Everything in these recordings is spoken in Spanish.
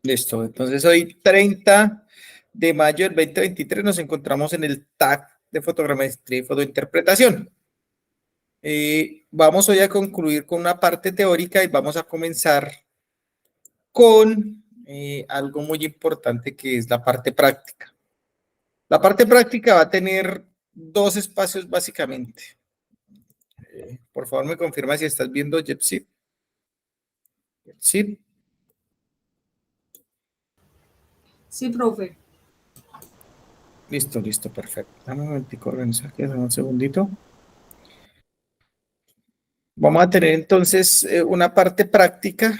Listo, entonces hoy 30 de mayo del 2023 nos encontramos en el TAC de fotogrametría y fotointerpretación. Vamos hoy a concluir con una parte teórica y vamos a comenzar con algo muy importante que es la parte práctica. La parte práctica va a tener dos espacios básicamente. Por favor me confirma si estás viendo Jepsi. Sí. Sí, profe. Listo, listo, perfecto. Dame un momentico, organiza aquí, dame un segundito. Vamos a tener entonces una parte práctica.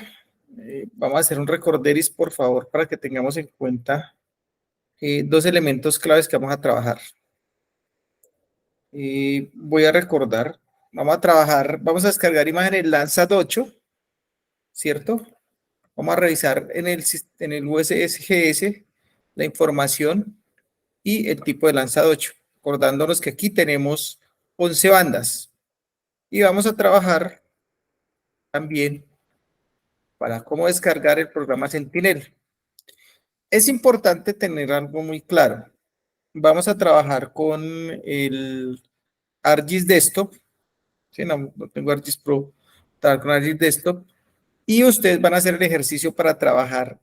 Vamos a hacer un recorderis, por favor, para que tengamos en cuenta dos elementos claves que vamos a trabajar. Voy a recordar, vamos a descargar imágenes Landsat 8, ¿cierto? Vamos a revisar en el USGS la información y el tipo de Landsat 8, recordándonos que aquí tenemos 11 bandas. Y vamos a trabajar también para cómo descargar el programa Sentinel. Es importante tener algo muy claro. Vamos a trabajar con el ArcGIS Desktop. ¿Sí? No tengo ArcGIS Pro. Trabajar con ArcGIS Desktop. Y ustedes van a hacer el ejercicio para trabajar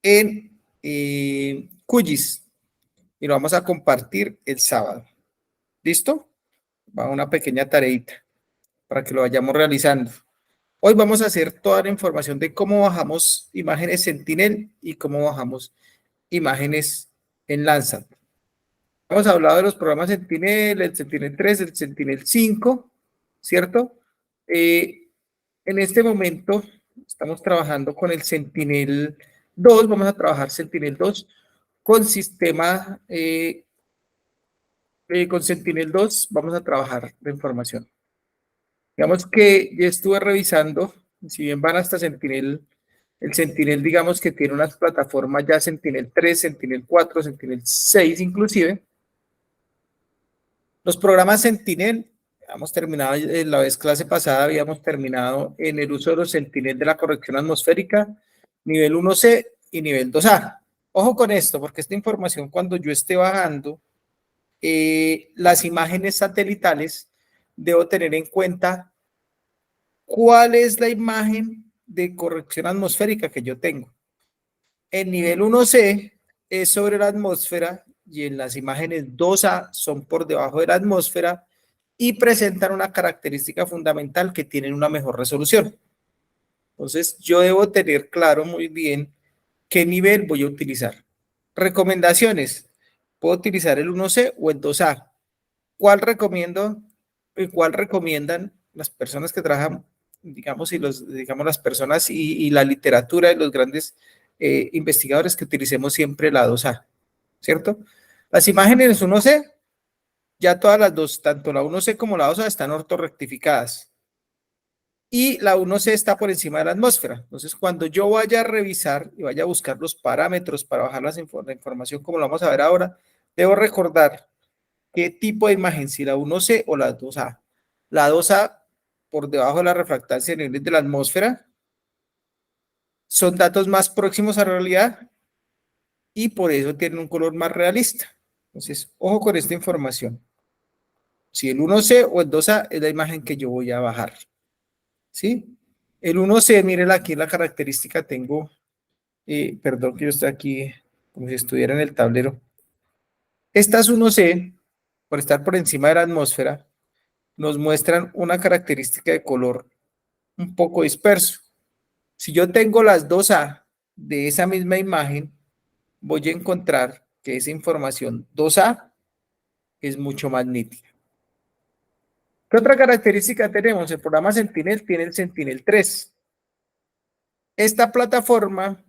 en QGIS. Y lo vamos a compartir el sábado. ¿Listo? Va una pequeña tareita para que lo vayamos realizando. Hoy vamos a hacer toda la información de cómo bajamos imágenes Sentinel y cómo bajamos imágenes en Landsat. Hemos hablado de los programas Sentinel, el Sentinel 3, el Sentinel 5, ¿cierto? En este momento estamos trabajando con el Sentinel 2, vamos a trabajar Sentinel 2 con sistema, con Sentinel 2 vamos a trabajar la información. Digamos que ya estuve revisando, si bien van hasta Sentinel, el Sentinel digamos que tiene unas plataformas ya Sentinel 3, Sentinel 4, Sentinel 6 inclusive. Los programas Sentinel, hemos terminado, en la vez clase pasada habíamos terminado en el uso de los Sentinel de la corrección atmosférica, nivel 1C y nivel 2A. Ojo con esto, porque esta información cuando yo esté bajando las imágenes satelitales, debo tener en cuenta cuál es la imagen de corrección atmosférica que yo tengo. El nivel 1C es sobre la atmósfera y en las imágenes 2A son por debajo de la atmósfera y presentan una característica fundamental que tienen una mejor resolución. Entonces, yo debo tener claro muy bien qué nivel voy a utilizar. Recomendaciones. Puedo utilizar el 1C o el 2A. ¿Cuál recomiendo y cuál recomiendan las personas que trabajan, digamos, digamos las personas y la literatura de los grandes investigadores que utilicemos siempre la 2A, ¿cierto? Las imágenes 1C, ya todas las dos, tanto la 1C como la 2A están ortorrectificadas. Y la 1C está por encima de la atmósfera. Entonces, cuando yo vaya a revisar y vaya a buscar los parámetros para bajar la información, como lo vamos a ver ahora, debo recordar qué tipo de imagen, si la 1C o la 2A. La 2A, por debajo de la refractancia de niveles de la atmósfera, son datos más próximos a la realidad y por eso tienen un color más realista. Entonces, ojo con esta información. Si el 1C o el 2A es la imagen que yo voy a bajar. ¿Sí? El 1C, miren aquí la característica, tengo, perdón que yo estoy aquí como si estuviera en el tablero. Estas 1C, por estar por encima de la atmósfera, nos muestran una característica de color un poco disperso. Si yo tengo las 2A de esa misma imagen, voy a encontrar que esa información 2A es mucho más nítida. ¿Qué otra característica tenemos? El programa Sentinel tiene el Sentinel 3. Esta plataforma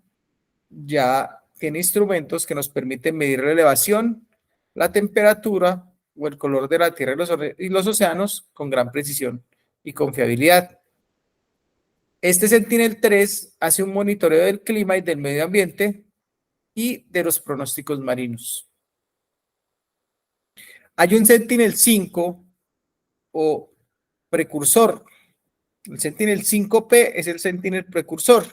ya tiene instrumentos que nos permiten medir la elevación, la temperatura o el color de la Tierra y los océanos con gran precisión y confiabilidad. Este Sentinel 3 hace un monitoreo del clima y del medio ambiente y de los pronósticos marinos. Hay un Sentinel 5 o precursor. El Sentinel 5P es el Sentinel precursor,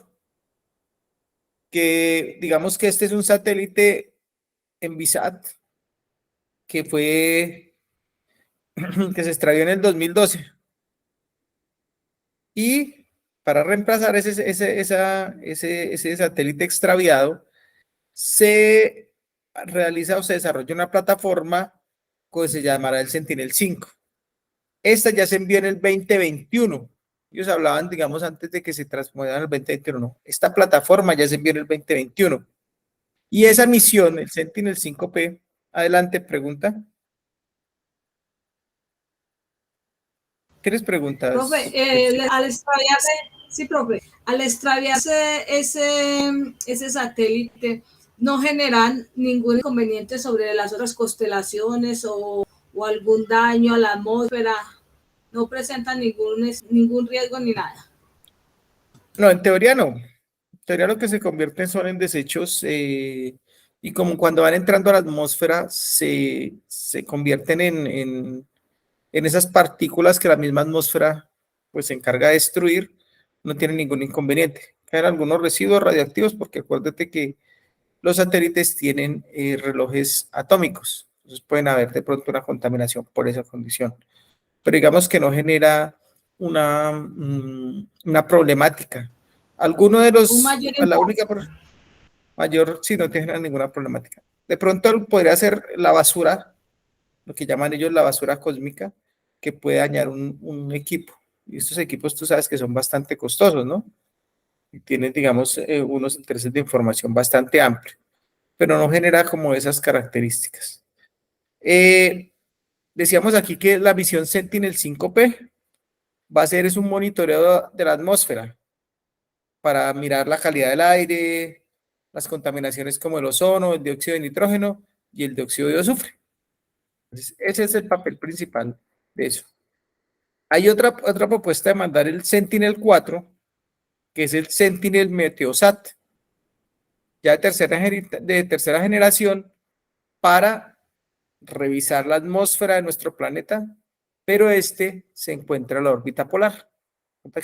que digamos que este es un satélite Envisat que que se extravió en el 2012. Y para reemplazar ese satélite extraviado, se realiza o se desarrolla una plataforma que se llamará el Sentinel-5. Esta ya se envió en el 2021. Ellos hablaban, digamos, antes de que se transformara en el 2021. No. Esta plataforma ya se envió en el 2021. Y esa misión, el Sentinel-5P, adelante, pregunta. ¿Tienes preguntas? Profe, al extraviarse, sí, profe, al extraviarse ese satélite, ¿no generan ningún inconveniente sobre las otras constelaciones o algún daño a la atmósfera? ¿No presentan ningún riesgo ni nada? No, en teoría no. En teoría lo que se convierten son en desechos y como cuando van entrando a la atmósfera se convierten en esas partículas que la misma atmósfera pues se encarga de destruir, no tienen ningún inconveniente. Caen algunos residuos radioactivos porque acuérdate que los satélites tienen relojes atómicos, entonces pueden haber de pronto una contaminación por esa condición, pero digamos que no genera una problemática. Alguno de Un los, mayor la impacto. única mayor, sí, no te genera ninguna problemática. De pronto podría ser la basura, lo que llaman ellos la basura cósmica, que puede dañar un equipo. Y estos equipos tú sabes que son bastante costosos, ¿no? Y tienen, digamos, unos intereses de información bastante amplios, pero no genera como esas características. Decíamos aquí que la misión Sentinel-5P va a ser es un monitoreo de la atmósfera para mirar la calidad del aire, las contaminaciones como el ozono, el dióxido de nitrógeno y el dióxido de azufre. Entonces, ese es el papel principal de eso. Hay otra propuesta de mandar el Sentinel-4, que es el Sentinel Meteosat, ya de tercera generación, para revisar la atmósfera de nuestro planeta, pero este se encuentra en la órbita polar.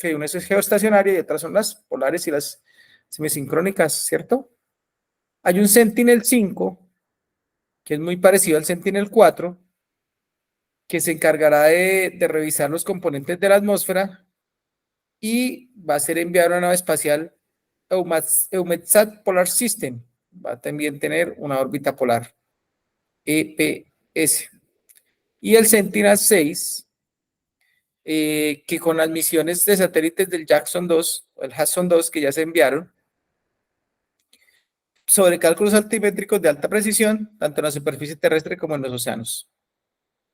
Que una es geoestacionaria y otras son las polares y las semisincrónicas, ¿cierto? Hay un Sentinel-5, que es muy parecido al Sentinel-4, que se encargará de revisar los componentes de la atmósfera y va a ser enviado a una nave espacial EUMETSAT Polar System. Va a también tener una órbita polar, EPS. Y el Sentinel-6, que con las misiones de satélites del Jackson 2, o el Hudson 2, que ya se enviaron, sobre cálculos altimétricos de alta precisión, tanto en la superficie terrestre como en los océanos.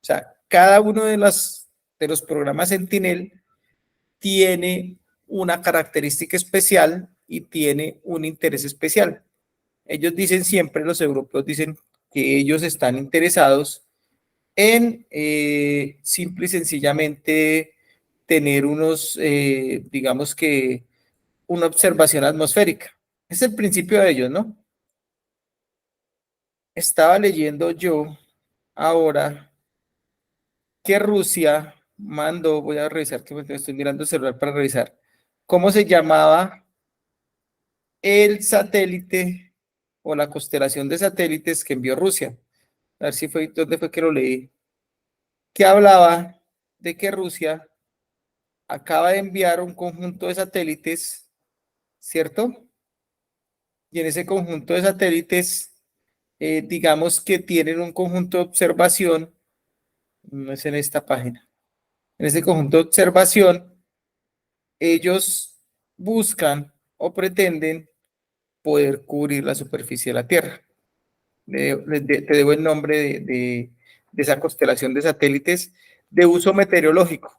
O sea, cada uno de los programas Sentinel tiene una característica especial y tiene un interés especial. Ellos dicen siempre, los europeos dicen que ellos están interesados en simple y sencillamente tener digamos que, una observación atmosférica. Es el principio de ellos, ¿no? Estaba leyendo yo ahora que Rusia mandó, voy a revisar, que estoy mirando el celular para revisar, cómo se llamaba el satélite o la constelación de satélites que envió Rusia. A ver si fue, ¿dónde fue que lo leí? Que hablaba de que Rusia acaba de enviar un conjunto de satélites, ¿cierto? Y en ese conjunto de satélites, digamos que tienen un conjunto de observación, no es en esta página, en ese conjunto de observación, ellos buscan o pretenden poder cubrir la superficie de la Tierra. Te debo el nombre de esa constelación de satélites de uso meteorológico.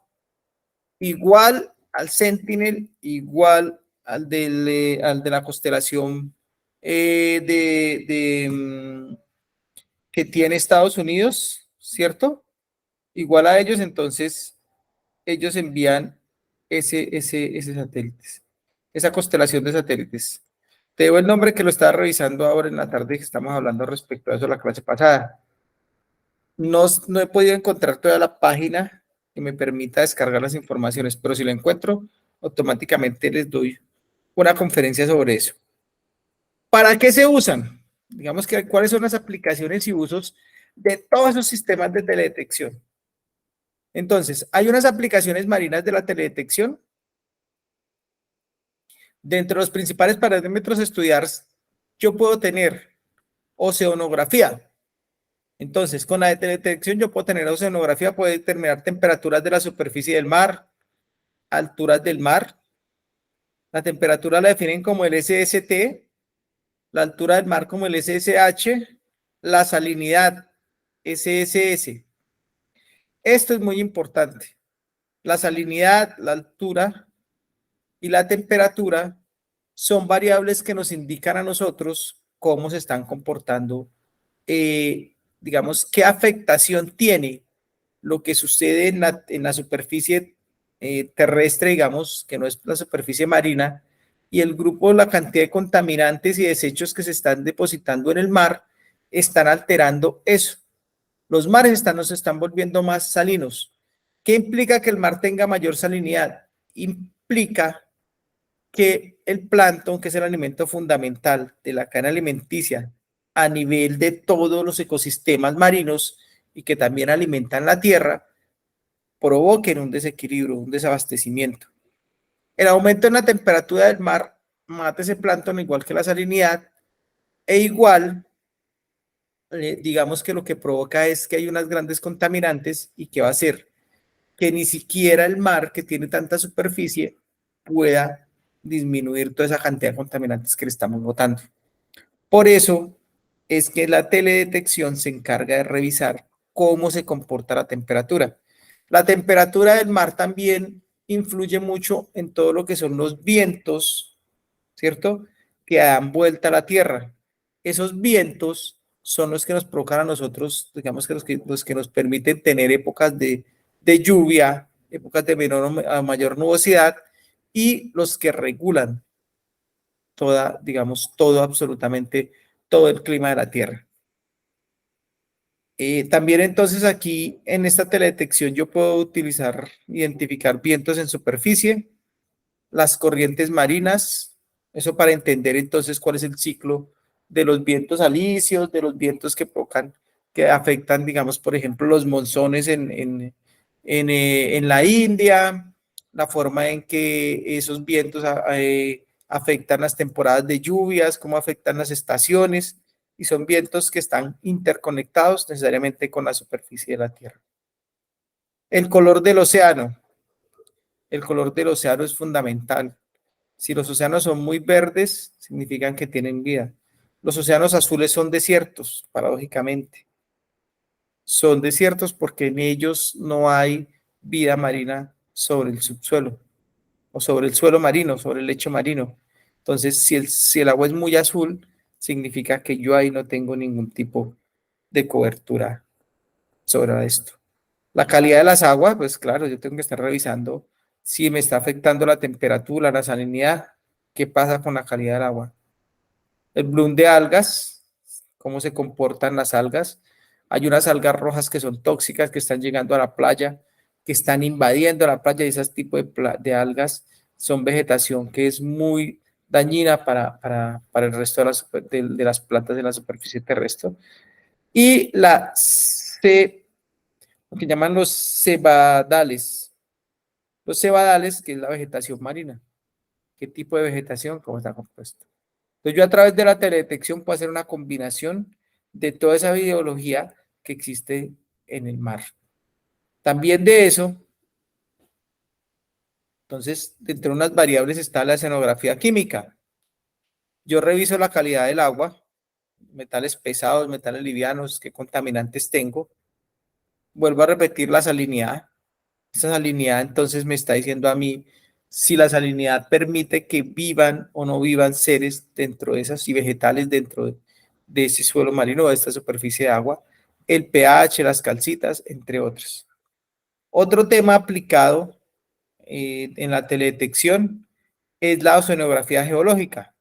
Igual al Sentinel, igual al de la constelación que tiene Estados Unidos, ¿cierto? Igual a ellos, entonces ellos envían ese satélites, esa constelación de satélites. Te debo el nombre que lo estaba revisando ahora en la tarde que estamos hablando respecto a eso la clase pasada. No he podido encontrar toda la página que me permita descargar las informaciones, pero si lo encuentro, automáticamente les doy una conferencia sobre eso. ¿Para qué se usan? Digamos que cuáles son las aplicaciones y usos de todos esos sistemas de teledetección. Entonces, hay unas aplicaciones marinas de la teledetección. Dentro de los principales parámetros a estudiar, yo puedo tener oceanografía. Entonces, con la teledetección yo puedo tener oceanografía, puedo determinar temperaturas de la superficie del mar, alturas del mar. La temperatura la definen como el SST, la altura del mar como el SSH, la salinidad, SSS. Esto es muy importante. La salinidad, la altura y la temperatura son variables que nos indican a nosotros cómo se están comportando, digamos, qué afectación tiene lo que sucede en la superficie terrestre, digamos, que no es la superficie marina, y el grupo, la cantidad de contaminantes y desechos que se están depositando en el mar, están alterando eso. Los mares se están volviendo más salinos. ¿Qué implica que el mar tenga mayor salinidad? Implica que el plancton, que es el alimento fundamental de la cadena alimenticia a nivel de todos los ecosistemas marinos y que también alimentan la tierra, provoquen un desequilibrio, un desabastecimiento. El aumento en la temperatura del mar mata ese plancton igual que la salinidad e igual, digamos que lo que provoca es que hay unas grandes contaminantes y que va a hacer que ni siquiera el mar, que tiene tanta superficie, pueda disminuir toda esa cantidad de contaminantes que le estamos botando. Por eso es que la teledetección se encarga de revisar cómo se comporta la temperatura. La temperatura del mar también influye mucho en todo lo que son los vientos, ¿cierto? Que dan vuelta a la Tierra. Esos vientos son los que nos provocan a nosotros, digamos que los que nos permiten tener épocas de lluvia, épocas de menor a mayor nubosidad y los que regulan toda, digamos, todo, absolutamente todo el clima de la Tierra. También entonces aquí en esta teledetección yo puedo utilizar, identificar vientos en superficie, las corrientes marinas, eso para entender entonces cuál es el ciclo de los vientos alisios, de los vientos que provocan, que afectan, digamos, por ejemplo, los monzones en la India, la forma en que esos vientos afectan las temporadas de lluvias, cómo afectan las estaciones, y son vientos que están interconectados necesariamente con la superficie de la Tierra. El color del océano. El color del océano es fundamental. Si los océanos son muy verdes, significan que tienen vida. Los océanos azules son desiertos, paradójicamente. Son desiertos porque en ellos no hay vida marina sobre el subsuelo o sobre el suelo marino, sobre el lecho marino. Entonces, si el agua es muy azul, significa que yo ahí no tengo ningún tipo de cobertura sobre esto. La calidad de las aguas, pues claro, yo tengo que estar revisando si me está afectando la temperatura, la salinidad, qué pasa con la calidad del agua. El bloom de algas, cómo se comportan las algas. Hay unas algas rojas que son tóxicas, que están llegando a la playa, que están invadiendo la playa, y ese tipo de algas son vegetación que es muy dañina para el resto de las plantas de la superficie terrestre. Y lo que llaman los cebadales. Los cebadales, que es la vegetación marina. ¿Qué tipo de vegetación? ¿Cómo está compuesto? Entonces yo a través de la teledetección puedo hacer una combinación de toda esa biología que existe en el mar. También de eso, entonces, dentro de unas variables está la oceanografía química. Yo reviso la calidad del agua, metales pesados, metales livianos, qué contaminantes tengo. Vuelvo a repetir la salinidad. Esa salinidad entonces me está diciendo a mí si la salinidad permite que vivan o no vivan seres dentro de esas y vegetales dentro de ese suelo marino o de esta superficie de agua, el pH, las calcitas, entre otros. Otro tema aplicado en la teledetección es la oceanografía geológica.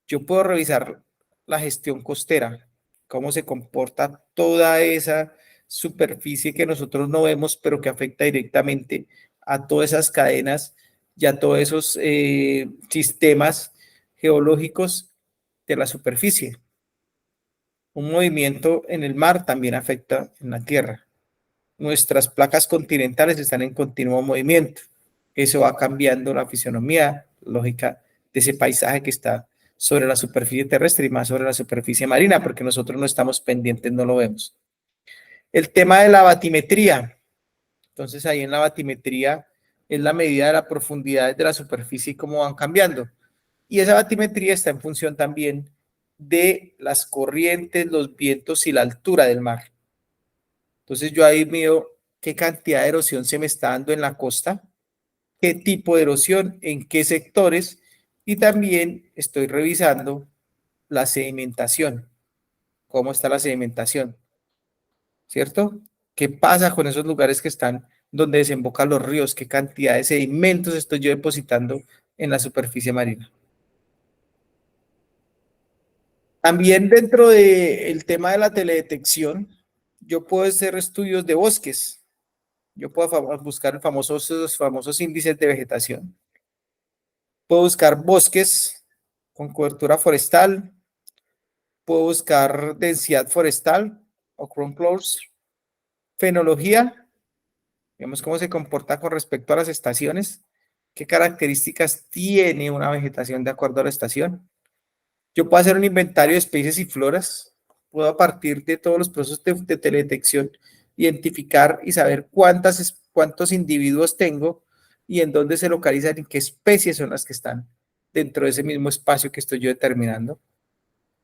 Yo puedo revisar la gestión costera, cómo se comporta toda esa superficie que nosotros no vemos, pero que afecta directamente a todas esas cadenas y a todos esos sistemas geológicos de la superficie. Un movimiento en el mar también afecta en la Tierra. Nuestras placas continentales están en continuo movimiento. Eso va cambiando la fisionomía lógica de ese paisaje que está sobre la superficie terrestre y más sobre la superficie marina, porque nosotros no estamos pendientes, no lo vemos. El tema de la batimetría. Entonces ahí en la batimetría es la medida de la profundidad de la superficie y cómo van cambiando. Y esa batimetría está en función también de las corrientes, los vientos y la altura del mar. Entonces yo ahí mido qué cantidad de erosión se me está dando en la costa, qué tipo de erosión, en qué sectores, y también estoy revisando la sedimentación, cómo está la sedimentación, ¿cierto? ¿Qué pasa con esos lugares que están donde desembocan los ríos? ¿Qué cantidad de sedimentos estoy yo depositando en la superficie marina? También dentro del tema de la teledetección, yo puedo hacer estudios de bosques. Yo puedo buscar los famosos índices de vegetación. Puedo buscar bosques con cobertura forestal. Puedo buscar densidad forestal o ground close. Fenología, digamos cómo se comporta con respecto a las estaciones. ¿Qué características tiene una vegetación de acuerdo a la estación? Yo puedo hacer un inventario de especies y floras. Puedo a partir de todos los procesos de teledetección identificar y saber cuántos individuos tengo y en dónde se localizan y qué especies son las que están dentro de ese mismo espacio que estoy yo determinando.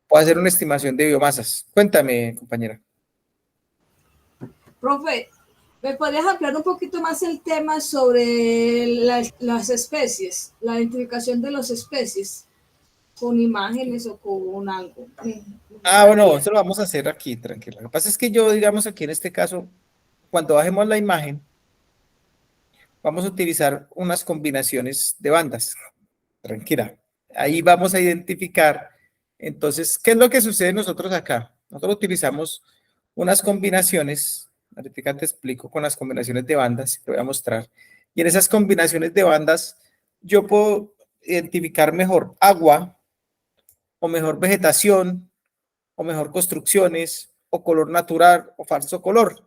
Puedo hacer una estimación de biomasas. Cuéntame, compañera. Profe, ¿me podrías ampliar un poquito más el tema sobre las especies, la identificación de las especies con imágenes o con algo? Bueno, eso lo vamos a hacer aquí, tranquila. Lo que pasa es que yo, digamos aquí en este caso, cuando bajemos la imagen, vamos a utilizar unas combinaciones de bandas. Tranquila. Ahí vamos a identificar. Entonces, ¿qué es lo que sucede nosotros acá? Nosotros utilizamos unas combinaciones. Ahorita te explico con las combinaciones de bandas, te voy a mostrar. Y en esas combinaciones de bandas, yo puedo identificar mejor agua, o mejor vegetación, o mejor construcciones, o color natural, o falso color.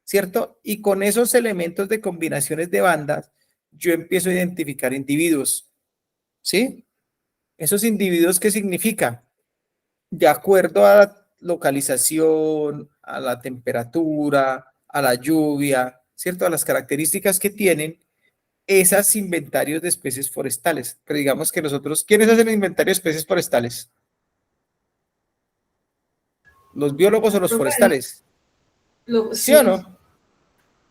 ¿Cierto? Y con esos elementos de combinaciones de bandas, yo empiezo a identificar individuos, ¿sí? Esos individuos, ¿qué significa? De acuerdo a la localización, a la temperatura, a la lluvia, ¿cierto? A las características que tienen esas inventarios de especies forestales. Pero digamos que nosotros, ¿quiénes hacen el inventario de especies forestales? ¿Los biólogos o los Profe, forestales? ¿Sí o sí, no? sí,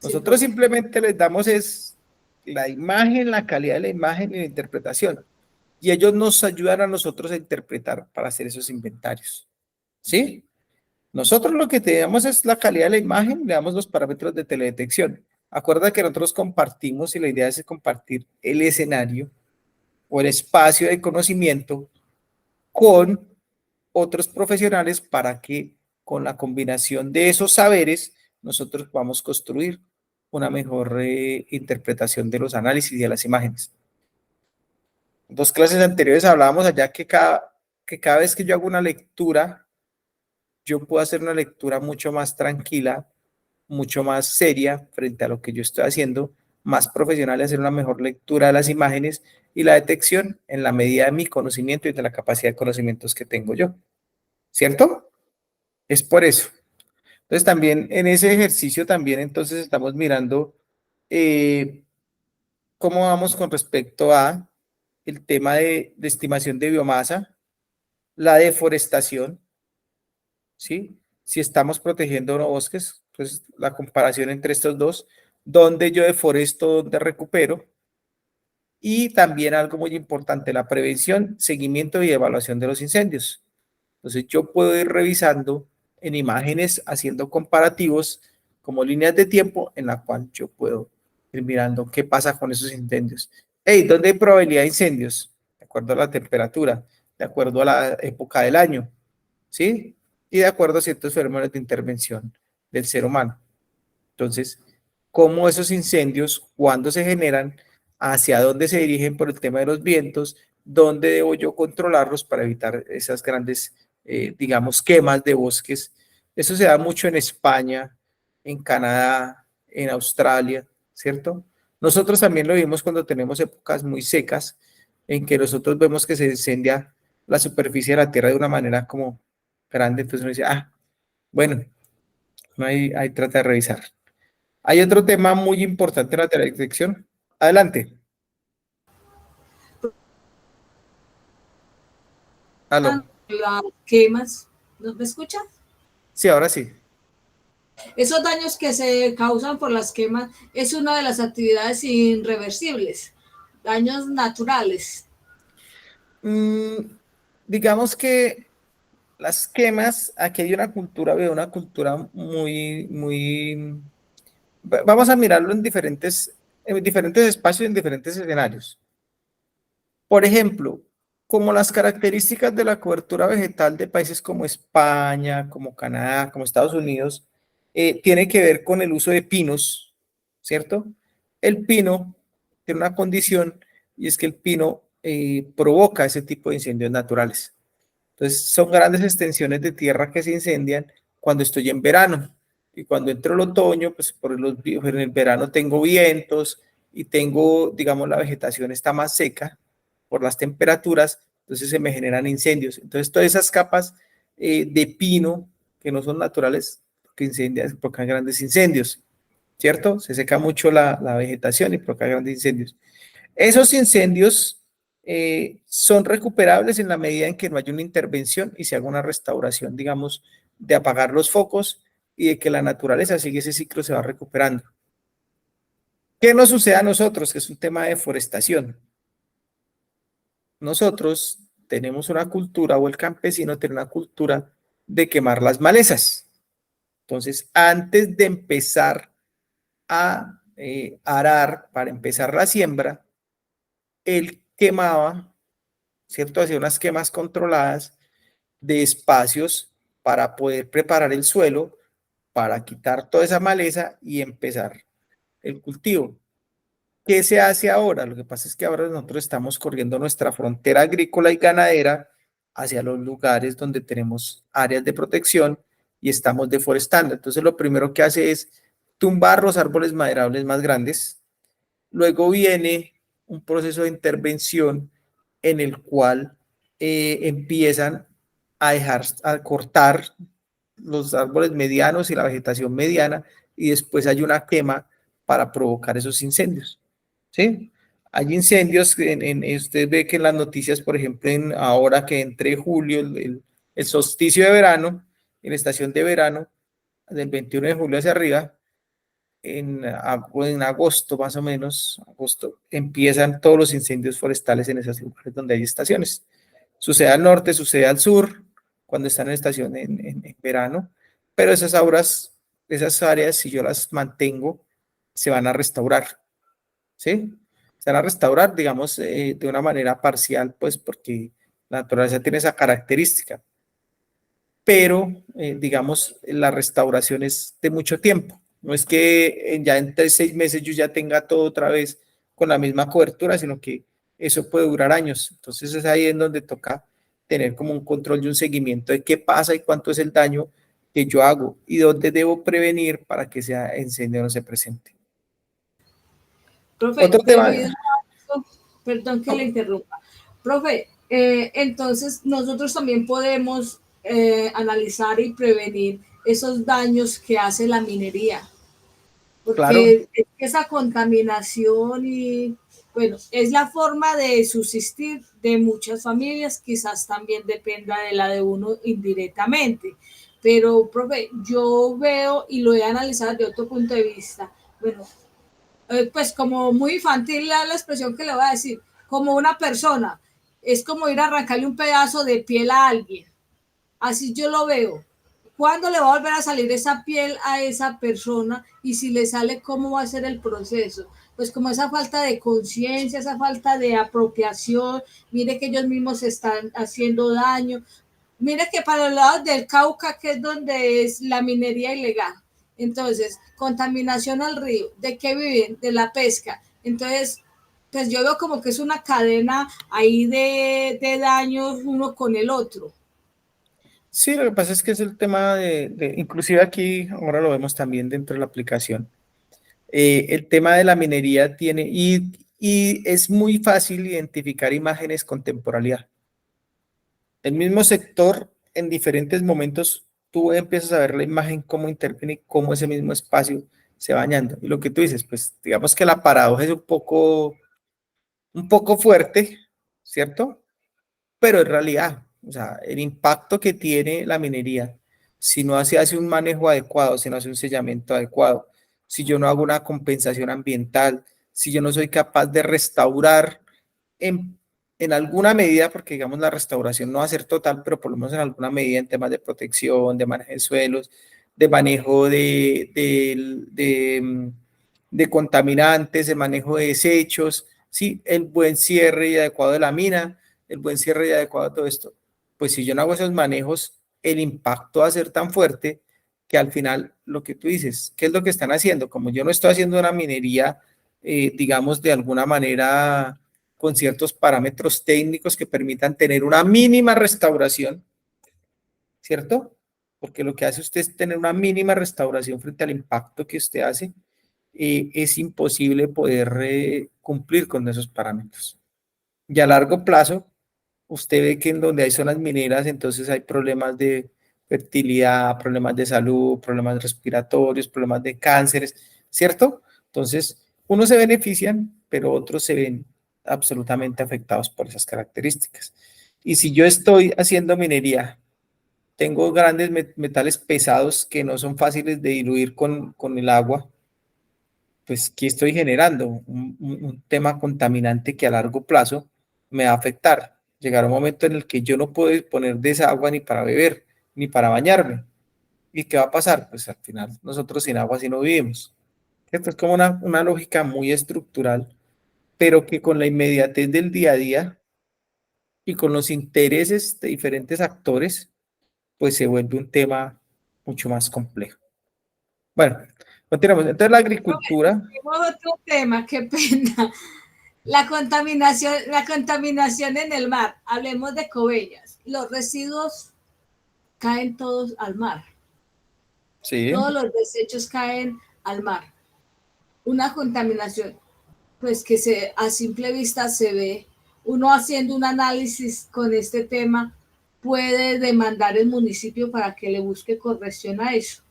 Nosotros profe. simplemente les damos es la imagen, la calidad de la imagen y la interpretación. Y ellos nos ayudan a nosotros a interpretar para hacer esos inventarios. ¿Sí? Nosotros lo que tenemos es la calidad de la imagen, le damos los parámetros de teledetección. Acuerda que nosotros compartimos y la idea es compartir el escenario o el espacio de conocimiento con otros profesionales para que con la combinación de esos saberes nosotros podamos construir una mejor interpretación de los análisis y de las imágenes. Dos clases anteriores hablábamos allá que cada vez que yo hago una lectura, yo puedo hacer una lectura mucho más tranquila, mucho más seria frente a lo que yo estoy haciendo, más profesional y hacer una mejor lectura de las imágenes y la detección en la medida de mi conocimiento y de la capacidad de conocimientos que tengo yo. ¿Cierto? Es por eso. Entonces también en ese ejercicio también entonces estamos mirando eh, cómo vamos con respecto a el tema de estimación de biomasa, la deforestación, ¿sí? Si estamos protegiendo o no bosques, pues la comparación entre estos dos, dónde yo deforesto, dónde recupero, y también algo muy importante, la prevención, seguimiento y evaluación de los incendios. Entonces yo puedo ir revisando en imágenes, haciendo comparativos como líneas de tiempo en la cual yo puedo ir mirando qué pasa con esos incendios. Hey, ¿dónde hay probabilidad de incendios? De acuerdo a la temperatura, de acuerdo a la época del año, ¿sí? Y de acuerdo a ciertos fenómenos de intervención del ser humano. Entonces, cómo esos incendios, cuándo se generan, hacia dónde se dirigen por el tema de los vientos, dónde debo yo controlarlos para evitar esas grandes, digamos, quemas de bosques. Eso se da mucho en España, en Canadá, en Australia, ¿cierto? Nosotros también lo vimos cuando tenemos épocas muy secas, en que nosotros vemos que se incendia la superficie de la tierra de una manera como grande, entonces uno dice, bueno, no hay trata de revisar. Hay otro tema muy importante en la detección. Adelante. Aló. Las quemas, ¿no me escuchan? Sí, ahora sí. Esos daños que se causan por las quemas es una de las actividades irreversibles, daños naturales. Digamos que las quemas, aquí hay una cultura, veo una cultura vamos a mirarlo en diferentes espacios, en diferentes escenarios. Por ejemplo, como las características de la cobertura vegetal de países como España, como Canadá, como Estados Unidos, tiene que ver con el uso de pinos, ¿cierto? El pino tiene una condición y es que el pino provoca ese tipo de incendios naturales. Entonces, son grandes extensiones de tierra que se incendian cuando estoy en verano. Y cuando entro el otoño, pues en el verano tengo vientos y tengo, digamos, la vegetación está más seca por las temperaturas, entonces se me generan incendios. Entonces, todas esas capas de pino que no son naturales, que incendian, provocan grandes incendios, ¿cierto? Se seca mucho la vegetación y provoca grandes incendios. Esos incendios son recuperables en la medida en que no haya una intervención y se haga una restauración, digamos, de apagar los focos y de que la naturaleza sigue ese ciclo, se va recuperando. ¿Qué nos sucede a nosotros? Que es un tema de deforestación. Nosotros tenemos una cultura, o el campesino tiene una cultura de quemar las malezas. Entonces, antes de empezar a arar, para empezar la siembra, él quemaba, ¿cierto? Hacía unas quemas controladas de espacios para poder preparar el suelo, para quitar toda esa maleza y empezar el cultivo. ¿Qué se hace ahora? Lo que pasa es que ahora nosotros estamos corriendo nuestra frontera agrícola y ganadera hacia los lugares donde tenemos áreas de protección y estamos deforestando. Entonces lo primero que hace es tumbar los árboles maderables más grandes. Luego viene un proceso de intervención en el cual empiezan a cortar los árboles medianos y la vegetación mediana y después hay una quema para provocar esos incendios. ¿Sí? Hay incendios, usted ve que en las noticias, por ejemplo, ahora que entre julio, el solsticio de verano, en la estación de verano, del 21 de julio hacia arriba, en agosto más o menos, agosto, empiezan todos los incendios forestales en esos lugares donde hay estaciones. Sucede al norte, sucede al sur, cuando están en estación en verano, pero esas áreas, si yo las mantengo, se van a restaurar, ¿sí? Se van a restaurar, digamos, de una manera parcial, pues porque la naturaleza tiene esa característica, pero digamos, la restauración es de mucho tiempo. No es que ya entre 6 meses yo ya tenga todo otra vez con la misma cobertura, sino que eso puede durar años. Entonces es ahí en donde toca tener como un control y un seguimiento de qué pasa y cuánto es el daño que yo hago y dónde debo prevenir para que ese incendio no se presente. Profe, Otro debido tema. a eso, perdón que le interrumpa. Profe, entonces nosotros también podemos analizar y prevenir esos daños que hace la minería, Claro, porque esa contaminación y, bueno, es la forma de subsistir de muchas familias, quizás también dependa de la de uno indirectamente. Pero, profe, yo veo y lo he analizado de otro punto de vista. Bueno, pues como muy infantil la expresión que le voy a decir, como una persona, es como ir a arrancarle un pedazo de piel a alguien. Así yo lo veo. ¿Cuándo le va a volver a salir esa piel a esa persona? Y si le sale, ¿cómo va a ser el proceso? Pues como esa falta de conciencia, esa falta de apropiación, mire que ellos mismos están haciendo daño. Mire que para los lados del Cauca, que es donde es la minería ilegal, entonces, contaminación al río, ¿de qué viven? De la pesca. Entonces, Pues yo veo como que es una cadena ahí de daños uno con el otro. Sí, lo que pasa es que es el tema inclusive aquí, ahora lo vemos también dentro de la aplicación, el tema de la minería tiene, y es muy fácil identificar imágenes con temporalidad. El mismo sector, en diferentes momentos, tú empiezas a ver la imagen, cómo interviene, y cómo ese mismo espacio se va bañando. Y lo que tú dices, pues digamos que la paradoja es un poco fuerte, ¿cierto? Pero en realidad, o sea, el impacto que tiene la minería, si no se hace un manejo adecuado, si no hace un sellamiento adecuado, si yo no hago una compensación ambiental, si yo no soy capaz de restaurar en, en alguna medida, porque digamos la restauración no va a ser total, pero por lo menos en alguna medida en temas de protección, de manejo de suelos, de manejo de contaminantes, de manejo de desechos, sí, el buen cierre y adecuado de la mina, el buen cierre y adecuado de todo esto. Pues si yo no hago esos manejos, el impacto va a ser tan fuerte que al final lo que tú dices, ¿qué es lo que están haciendo? Como yo no estoy haciendo una minería, digamos, de alguna manera con ciertos parámetros técnicos que permitan tener una mínima restauración, ¿cierto? Porque lo que hace usted es tener una mínima restauración frente al impacto que usted hace, es imposible poder cumplir con esos parámetros. Y a largo plazo, usted ve que en donde hay zonas mineras, entonces hay problemas de fertilidad, problemas de salud, problemas respiratorios, problemas de cánceres, ¿cierto? Entonces, unos se benefician, pero otros se ven absolutamente afectados por esas características. Y si yo estoy haciendo minería, tengo grandes metales pesados que no son fáciles de diluir con el agua, pues, ¿qué estoy generando? Un tema contaminante que a largo plazo me va a afectar. Llegará un momento en el que yo no puedo disponer de esa agua ni para beber, ni para bañarme. ¿Y qué va a pasar? Pues al final nosotros sin agua sí no vivimos. Esto es como una lógica muy estructural, pero que con la inmediatez del día a día y con los intereses de diferentes actores, pues se vuelve un tema mucho más complejo. Bueno, continuamos. Entonces la agricultura, Tenemos otro tema, qué pena. La contaminación en el mar. Hablemos de Cobellas. Los residuos caen todos al mar. sí. Todos los desechos caen al mar. Una contaminación, pues que a simple vista se ve. Uno haciendo un análisis con este tema puede demandar el municipio para que le busque corrección a eso.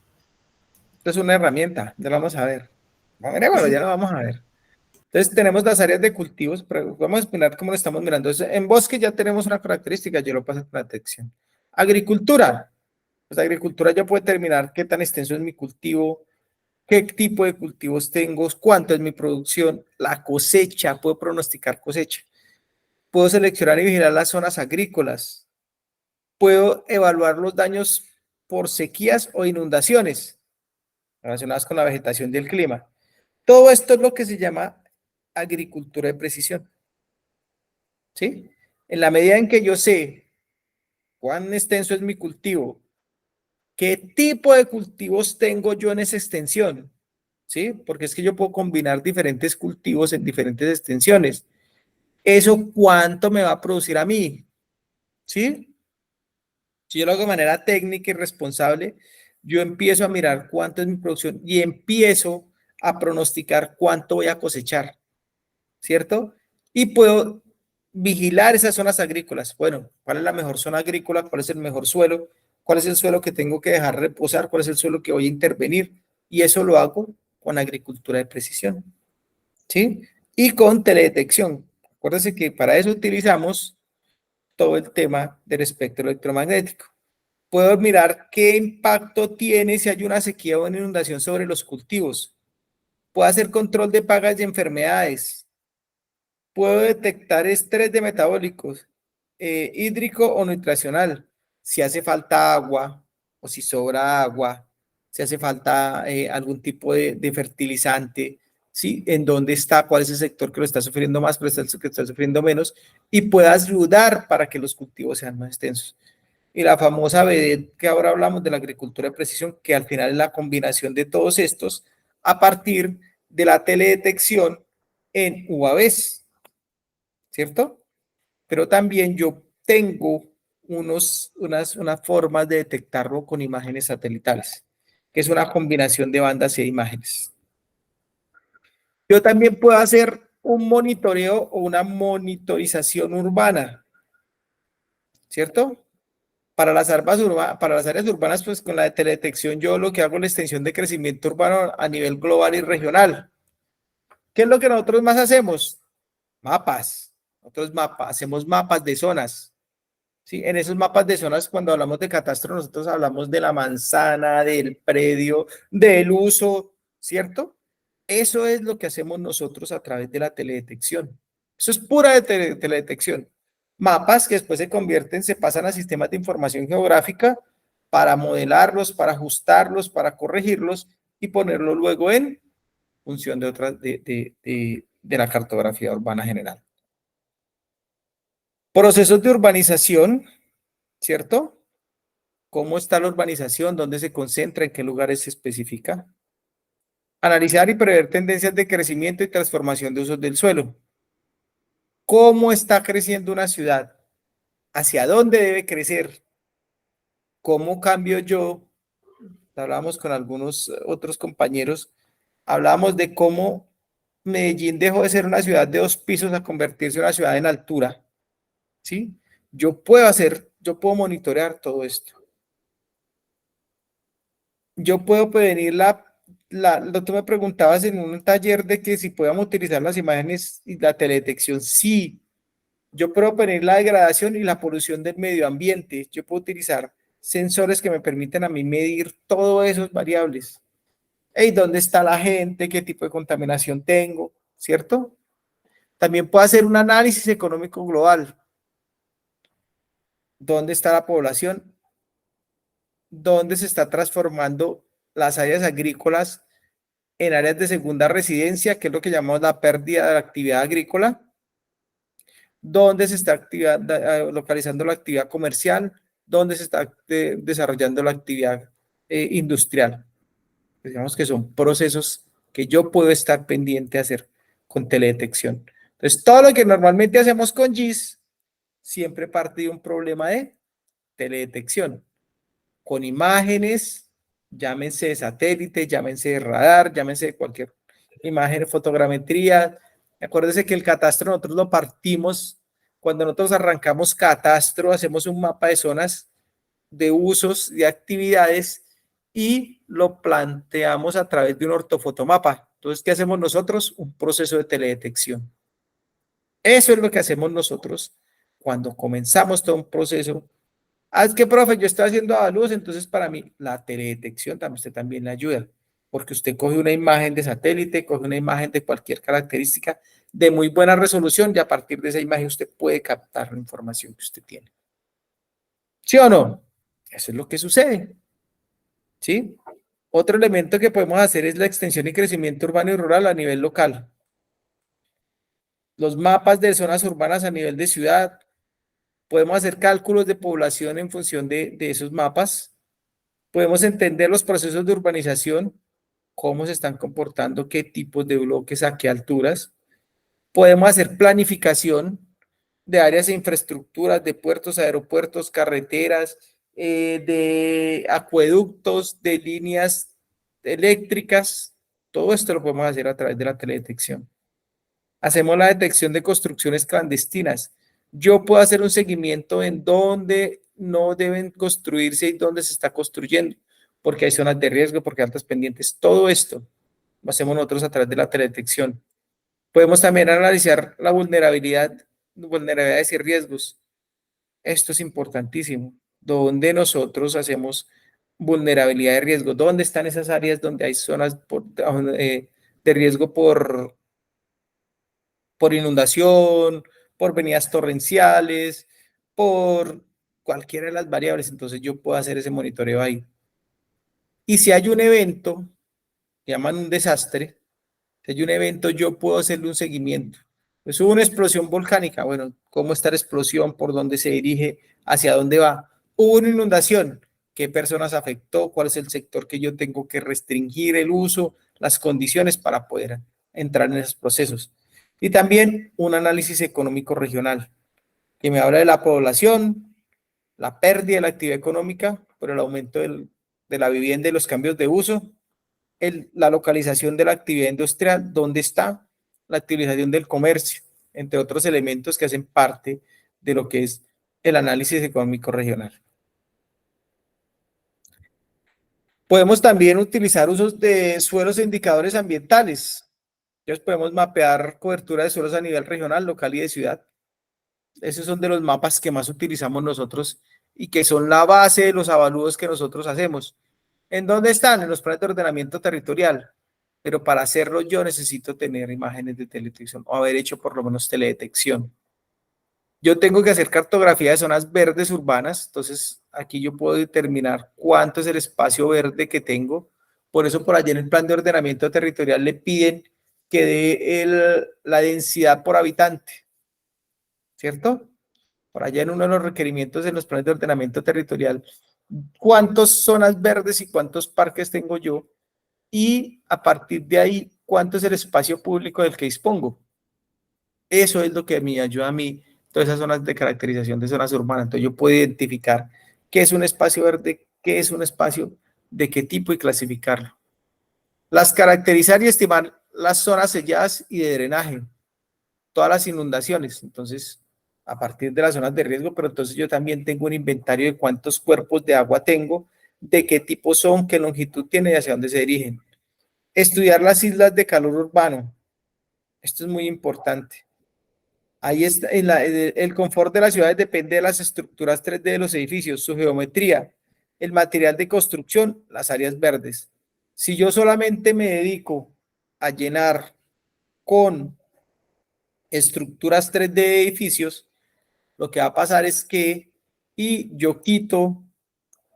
Esto es una herramienta, ya lo vamos a ver. Bueno, ya lo vamos a ver. Entonces tenemos las áreas de cultivos, pero vamos a explicar cómo lo estamos mirando. Entonces, en bosque ya tenemos una característica, yo lo paso con protección. Agricultura. Pues agricultura ya puede determinar qué tan extenso es mi cultivo, qué tipo de cultivos tengo, cuánto es mi producción, la cosecha, puedo pronosticar cosecha. Puedo seleccionar y vigilar las zonas agrícolas. Puedo evaluar los daños por sequías o inundaciones relacionadas con la vegetación y el clima. Todo esto es lo que se llama agricultura de precisión, ¿sí? En la medida en que yo sé cuán extenso es mi cultivo, qué tipo de cultivos tengo yo en esa extensión, ¿sí? Porque es que yo puedo combinar diferentes cultivos en diferentes extensiones. ¿Eso cuánto me va a producir a mí? ¿Sí? Si yo lo hago de manera técnica y responsable, yo empiezo a mirar cuánto es mi producción y empiezo a pronosticar cuánto voy a cosechar, ¿cierto? Y puedo vigilar esas zonas agrícolas. Bueno, ¿cuál es la mejor zona agrícola? ¿Cuál es el mejor suelo? ¿Cuál es el suelo que tengo que dejar reposar? ¿Cuál es el suelo que voy a intervenir? Y eso lo hago con agricultura de precisión, ¿sí? Y con teledetección. Acuérdense que para eso utilizamos todo el tema del espectro electromagnético. Puedo mirar qué impacto tiene si hay una sequía o una inundación sobre los cultivos. Puedo hacer control de plagas y enfermedades. Puedo detectar estrés de metabólicos, hídrico o nutricional, si hace falta agua o si sobra agua, si hace falta algún tipo de fertilizante, ¿sí? En dónde está, cuál es el sector que lo está sufriendo más, cuál es el que está sufriendo menos, y pueda ayudar para que los cultivos sean más extensos. Y la famosa vedette que ahora hablamos de la agricultura de precisión, que al final es la combinación de todos estos a partir de la teledetección en UAVs. ¿cierto? Pero también yo tengo unas formas de detectarlo con imágenes satelitales, que es una combinación de bandas y de imágenes. Yo también puedo hacer un monitoreo o una monitorización urbana, ¿cierto? Para las áreas urbanas, pues con la teledetección yo lo que hago es la extensión de crecimiento urbano a nivel global y regional. ¿Qué es lo que nosotros más hacemos? Mapas. Hacemos mapas de zonas. ¿Sí? En esos mapas de zonas, cuando hablamos de catastro, nosotros hablamos de la manzana, del predio, del uso, ¿cierto? Eso es lo que hacemos nosotros a través de la teledetección. Eso es pura de teledetección. Mapas que después se pasan a sistemas de información geográfica para modelarlos, para ajustarlos, para corregirlos y ponerlos luego en función de otras de la cartografía urbana general. Procesos de urbanización, ¿cierto? ¿Cómo está la urbanización? ¿Dónde se concentra? ¿En qué lugares se especifica? Analizar y prever tendencias de crecimiento y transformación de usos del suelo. ¿Cómo está creciendo una ciudad? ¿Hacia dónde debe crecer? ¿Cómo cambio yo? Hablábamos con algunos otros compañeros, hablábamos de cómo Medellín dejó de ser una ciudad de 2 pisos a convertirse en una ciudad en altura, ¿sí? Yo puedo monitorear todo esto. Yo puedo prevenir tú me preguntabas en un taller de que si podíamos utilizar las imágenes y la teledetección. Sí, yo puedo prevenir la degradación y la polución del medio ambiente. Yo puedo utilizar sensores que me permiten a mí medir todas esas variables. Hey, ¿dónde está la gente? ¿Qué tipo de contaminación tengo? ¿Cierto? También puedo hacer un análisis económico global. ¿Dónde está la población? ¿Dónde se está transformando las áreas agrícolas en áreas de segunda residencia, que es lo que llamamos la pérdida de la actividad agrícola? ¿Dónde se está localizando la actividad comercial? ¿Dónde se está desarrollando la actividad industrial? Digamos que son procesos que yo puedo estar pendiente de hacer con teledetección. Entonces, todo lo que normalmente hacemos con GIS siempre parte de un problema de teledetección, con imágenes, llámense de satélite, llámense de radar, llámense de cualquier imagen, fotogrametría. Acuérdense que el catastro nosotros lo partimos, cuando nosotros arrancamos catastro, hacemos un mapa de zonas, de usos, de actividades, y lo planteamos a través de un ortofotomapa. Entonces, ¿qué hacemos nosotros? Un proceso de teledetección. Eso es lo que hacemos nosotros cuando comenzamos todo un proceso. Es que, profe, yo estoy haciendo avalúos, entonces para mí la teledetección usted también le ayuda, porque usted coge una imagen de satélite, coge una imagen de cualquier característica de muy buena resolución y a partir de esa imagen usted puede captar la información que usted tiene. ¿Sí o no? Eso es lo que sucede. ¿Sí? Otro elemento que podemos hacer es la extensión y crecimiento urbano y rural a nivel local. Los mapas de zonas urbanas a nivel de ciudad. Podemos hacer cálculos de población en función de esos mapas. Podemos entender los procesos de urbanización, cómo se están comportando, qué tipos de bloques, a qué alturas. Podemos hacer planificación de áreas de infraestructuras, de puertos, aeropuertos, carreteras, de acueductos, de líneas eléctricas. Todo esto lo podemos hacer a través de la teledetección. Hacemos la detección de construcciones clandestinas. Yo puedo hacer un seguimiento en dónde no deben construirse y dónde se está construyendo, porque hay zonas de riesgo, porque hay altas pendientes. Todo esto lo hacemos nosotros a través de la teledetección. Podemos también analizar la vulnerabilidades y riesgos. Esto es importantísimo. ¿Dónde nosotros hacemos vulnerabilidad de riesgo? ¿Dónde están esas áreas donde hay zonas de riesgo por inundación, por venidas torrenciales, por cualquiera de las variables? Entonces yo puedo hacer ese monitoreo ahí. Y si hay un evento, llaman un desastre, si hay un evento, yo puedo hacerle un seguimiento. Pues hubo una explosión volcánica. Bueno, ¿cómo está la explosión? ¿Por dónde se dirige? ¿Hacia dónde va? Hubo una inundación. ¿Qué personas afectó? ¿Cuál es el sector que yo tengo que restringir el uso? Las condiciones para poder entrar en esos procesos. Y también un análisis económico regional, que me habla de la población, la pérdida de la actividad económica por el aumento de la vivienda y los cambios de uso, la localización de la actividad industrial, dónde está la activización del comercio, entre otros elementos que hacen parte de lo que es el análisis económico regional. Podemos también utilizar usos de suelos e indicadores ambientales. Entonces podemos mapear cobertura de suelos a nivel regional, local y de ciudad. Esos son de los mapas que más utilizamos nosotros y que son la base de los avalúos que nosotros hacemos. ¿En dónde están? En los planes de ordenamiento territorial. Pero para hacerlo yo necesito tener imágenes de teledetección o haber hecho por lo menos teledetección. Yo tengo que hacer cartografía de zonas verdes urbanas, entonces aquí yo puedo determinar cuánto es el espacio verde que tengo. Por eso por allá en el plan de ordenamiento territorial le piden que dé la densidad por habitante, ¿cierto? Por allá en uno de los requerimientos en los planes de ordenamiento territorial, cuántas zonas verdes y cuántos parques tengo yo, y a partir de ahí, cuánto es el espacio público del que dispongo. Eso es lo que me ayuda a mí, todas esas zonas de caracterización de zonas urbanas. Entonces yo puedo identificar qué es un espacio verde, qué es un espacio, de qué tipo y clasificarlo. Las caracterizar y estimar las zonas selladas y de drenaje, todas las inundaciones. Entonces, a partir de las zonas de riesgo, pero entonces yo también tengo un inventario de cuántos cuerpos de agua tengo, de qué tipo son, qué longitud tienen y hacia dónde se dirigen. Estudiar las islas de calor urbano. Esto es muy importante. Ahí está, el confort de las ciudades depende de las estructuras 3D de los edificios, su geometría, el material de construcción, las áreas verdes. Si yo solamente me dedico a llenar con estructuras 3D de edificios, lo que va a pasar es que, y yo quito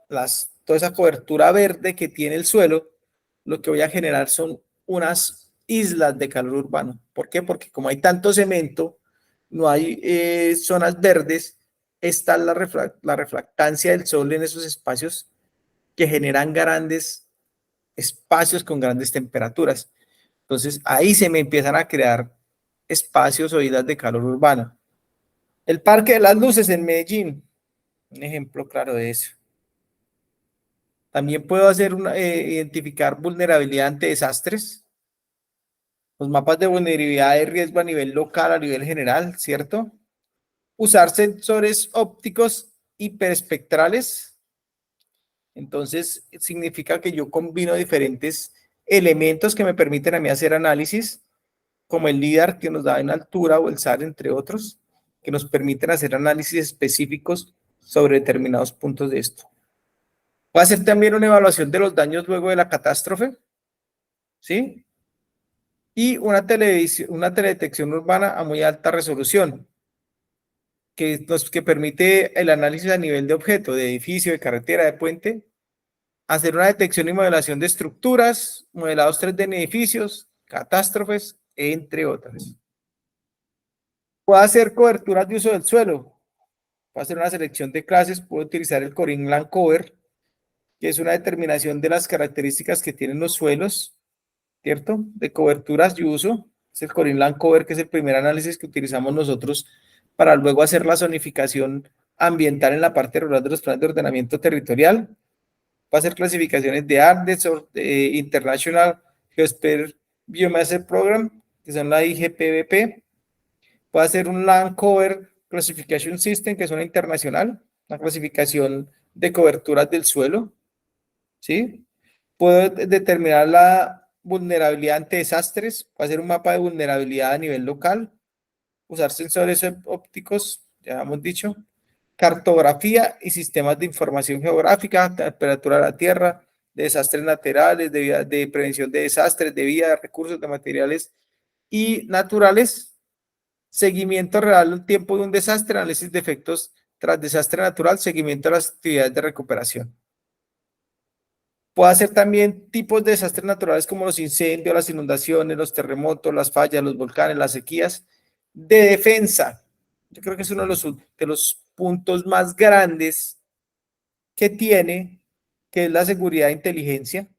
toda esa cobertura verde que tiene el suelo, lo que voy a generar son unas islas de calor urbano. ¿Por qué? Porque como hay tanto cemento, no hay zonas verdes, está la refractancia del sol en esos espacios que generan grandes espacios con grandes temperaturas. Entonces ahí se me empiezan a crear espacios o islas de calor urbano. El Parque de las Luces en Medellín, un ejemplo claro de eso. También puedo identificar vulnerabilidad ante desastres, los mapas de vulnerabilidad de riesgo a nivel local, a nivel general, ¿cierto? Usar sensores ópticos hiperespectrales. Entonces, significa que yo combino diferentes elementos que me permiten a mí hacer análisis, como el LIDAR que nos da en altura o el SAR, entre otros, que nos permiten hacer análisis específicos sobre determinados puntos de esto. Va a hacer también una evaluación de los daños luego de la catástrofe, ¿sí? Y una teledetección urbana a muy alta resolución, que permite el análisis a nivel de objeto, de edificio, de carretera, de puente, hacer una detección y modelación de estructuras, modelados 3D en edificios, catástrofes, entre otras. Puede hacer coberturas de uso del suelo, puede hacer una selección de clases, puede utilizar el Corin Land Cover, que es una determinación de las características que tienen los suelos, ¿cierto? De coberturas y uso. Es el Corin Land Cover, que es el primer análisis que utilizamos nosotros para luego hacer la zonificación ambiental en la parte rural de los planes de ordenamiento territorial. Va a hacer clasificaciones de ARDES, International Geospatial Biomass Program, que son la IGPBP. Va a hacer un Land Cover Classification System, que es una internacional, una clasificación de coberturas del suelo, ¿sí? Puedo determinar la vulnerabilidad ante desastres, va a hacer un mapa de vulnerabilidad a nivel local, usar sensores ópticos, ya hemos dicho, cartografía y sistemas de información geográfica, temperatura de la tierra, de desastres naturales, de prevención de desastres, de vida, de recursos, de materiales y naturales, seguimiento real en tiempo de un desastre, análisis de efectos tras desastre natural, seguimiento de las actividades de recuperación. Puede hacer también tipos de desastres naturales como los incendios, las inundaciones, los terremotos, las fallas, los volcanes, las sequías, de defensa. Yo creo que es uno de los puntos más grandes que tiene, que es la seguridad e inteligencia.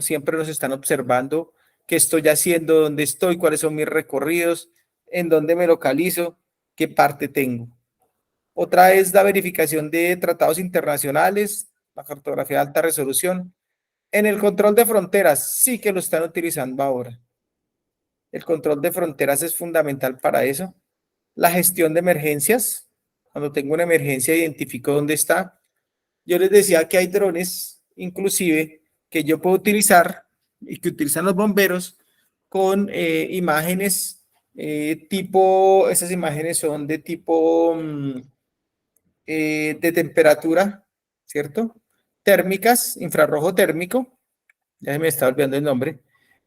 Siempre nos están observando qué estoy haciendo, dónde estoy, cuáles son mis recorridos, en dónde me localizo, qué parte tengo. Otra es la verificación de tratados internacionales, la cartografía de alta resolución. En el control de fronteras, sí que lo están utilizando ahora. El control de fronteras es fundamental para eso. La gestión de emergencias. Cuando tengo una emergencia, identifico dónde está. Yo les decía que hay drones, inclusive, que yo puedo utilizar y que utilizan los bomberos con imágenes esas imágenes son de tipo de temperatura, ¿cierto? Térmicas, infrarrojo térmico, ya se me está olvidando el nombre,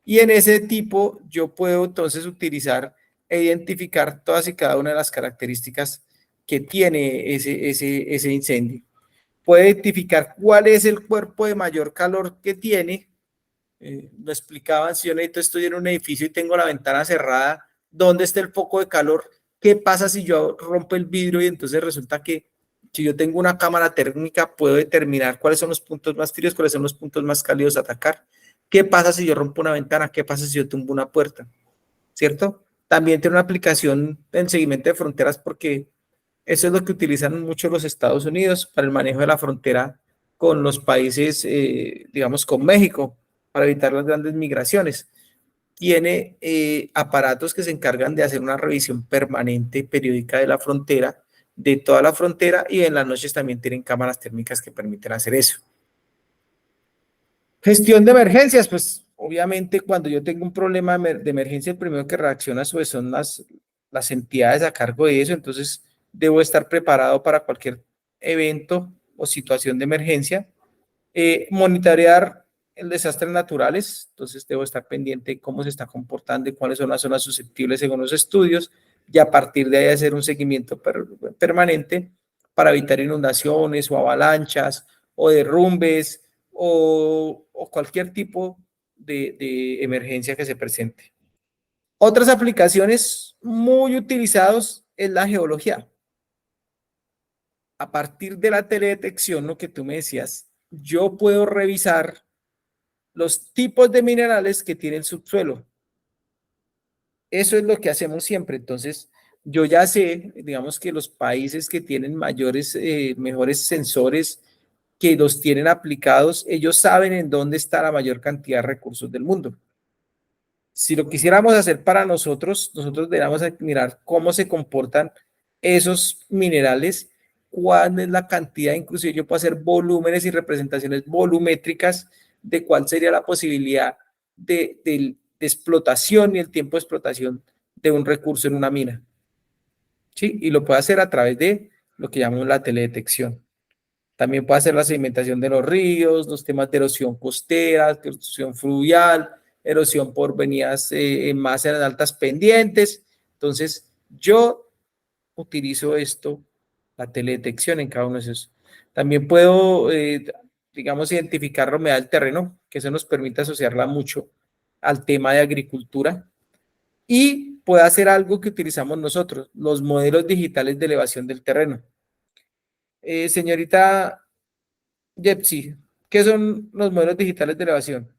y en ese tipo yo puedo entonces utilizar e identificar todas y cada una de las características que tiene ese incendio. Puede identificar cuál es el cuerpo de mayor calor que tiene. Lo explicaban, si yo necesito, estoy en un edificio y tengo la ventana cerrada, ¿dónde está el foco de calor? ¿Qué pasa si yo rompo el vidrio y entonces resulta que si yo tengo una cámara térmica puedo determinar cuáles son los puntos más fríos, cuáles son los puntos más cálidos a atacar? ¿Qué pasa si yo rompo una ventana? ¿Qué pasa si yo tumbo una puerta? ¿Cierto? También tiene una aplicación en seguimiento de fronteras porque eso es lo que utilizan mucho los Estados Unidos para el manejo de la frontera con los países, digamos, con México, para evitar las grandes migraciones. Tiene aparatos que se encargan de hacer una revisión permanente, periódica de la frontera, de toda la frontera, y en las noches también tienen cámaras térmicas que permiten hacer eso. Gestión de emergencias, pues obviamente cuando yo tengo un problema de emergencia, el primero que reacciona pues, son las entidades a cargo de eso, entonces debo estar preparado para cualquier evento o situación de emergencia. Monitorear el desastres naturales, entonces debo estar pendiente de cómo se está comportando y cuáles son las zonas susceptibles según los estudios, y a partir de ahí hacer un seguimiento permanente para evitar inundaciones o avalanchas o derrumbes o cualquier tipo de emergencia que se presente. Otras aplicaciones muy utilizadas es la geología. A partir de la teledetección, lo que tú me decías, yo puedo revisar los tipos de minerales que tiene el subsuelo. Eso es lo que hacemos siempre. Entonces, yo ya sé, digamos que los países que tienen mejores sensores, que los tienen aplicados, ellos saben en dónde está la mayor cantidad de recursos del mundo. Si lo quisiéramos hacer para nosotros, nosotros deberíamos mirar cómo se comportan esos minerales, cuál es la cantidad, inclusive yo puedo hacer volúmenes y representaciones volumétricas de cuál sería la posibilidad de explotación y el tiempo de explotación de un recurso en una mina. ¿Sí? Y lo puede hacer a través de lo que llamamos la teledetección. También puede hacer la sedimentación de los ríos, los temas de erosión costera, erosión fluvial, erosión por venidas más en altas pendientes. Entonces, yo utilizo la teledetección en cada uno de esos. También puedo, digamos, identificar la humedad del terreno, que eso nos permite asociarla mucho al tema de agricultura. Y puede hacer algo que utilizamos nosotros, los modelos digitales de elevación del terreno. Señorita Jepsi, ¿qué son los modelos digitales de elevación?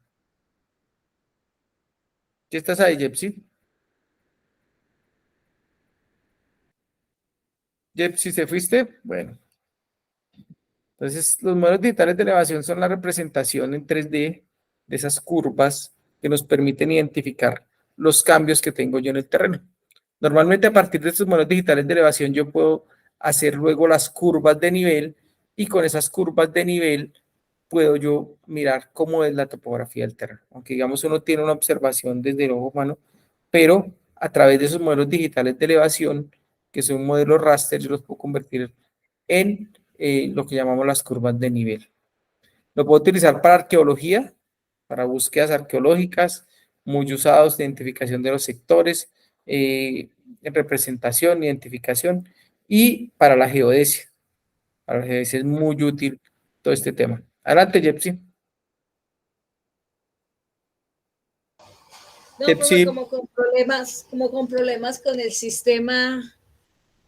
¿Qué estás ahí, Jepsi? Jepsi, ¿se fuiste? Bueno, entonces los modelos digitales de elevación son la representación en 3D de esas curvas que nos permiten identificar los cambios que tengo yo en el terreno. Normalmente a partir de estos modelos digitales de elevación yo puedo hacer luego las curvas de nivel y con esas curvas de nivel puedo yo mirar cómo es la topografía del terreno. Aunque digamos uno tiene una observación desde el ojo humano, pero a través de esos modelos digitales de elevación, que son modelos raster, yo los puedo convertir en lo que llamamos las curvas de nivel. Lo puedo utilizar para arqueología, para búsquedas arqueológicas, muy usados de identificación de los sectores, en representación, identificación, y para la geodesia. Para la geodesia es muy útil todo este tema. Adelante, Jepsi. No, profe, Jepsi. como con problemas con el sistema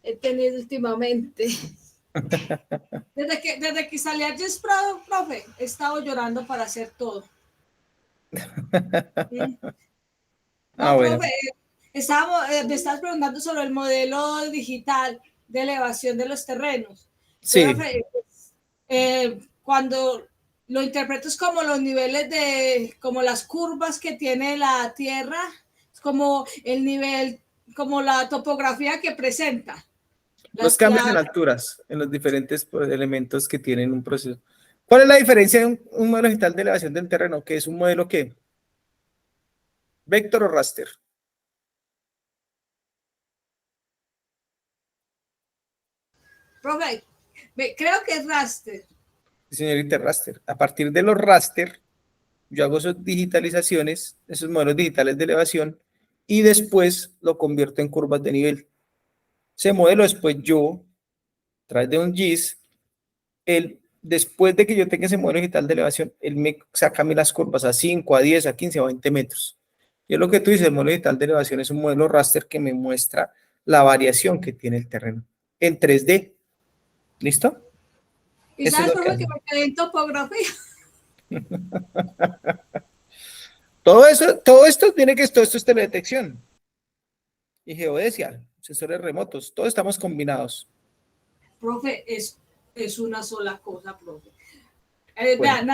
he tenido últimamente. Desde que salí a Yes Pro, profe, he estado llorando para hacer todo. ¿Sí? No, Bueno. profe, Me estabas preguntando sobre el modelo digital de elevación de los terrenos. Sí. Cuando lo interpretas como los niveles como las curvas que tiene la Tierra, como el nivel, como la topografía que presenta. Los cambios en alturas, en los diferentes elementos que tienen un proceso. ¿Cuál es la diferencia de un modelo digital de elevación del terreno? ¿Qué es un modelo qué? ¿Vector o raster? Profe, creo que es raster. Señorita, raster. A partir de los raster, yo hago esas digitalizaciones, esos modelos digitales de elevación, y después lo convierto en curvas de nivel. Ese modelo después yo, a través de un GIS, después de que yo tenga ese modelo digital de elevación, él me saca a mí las curvas a 5, a 10, a 15, a 20 metros. Y es lo que tú dices, el modelo digital de elevación es un modelo raster que me muestra la variación que tiene el terreno en 3D. ¿Listo? ¿Y sabes por qué me quedé en topografía? Todo esto es teledetección y geodesia, sensores remotos, todos estamos combinados. Profe, es una sola cosa, profe. Bueno.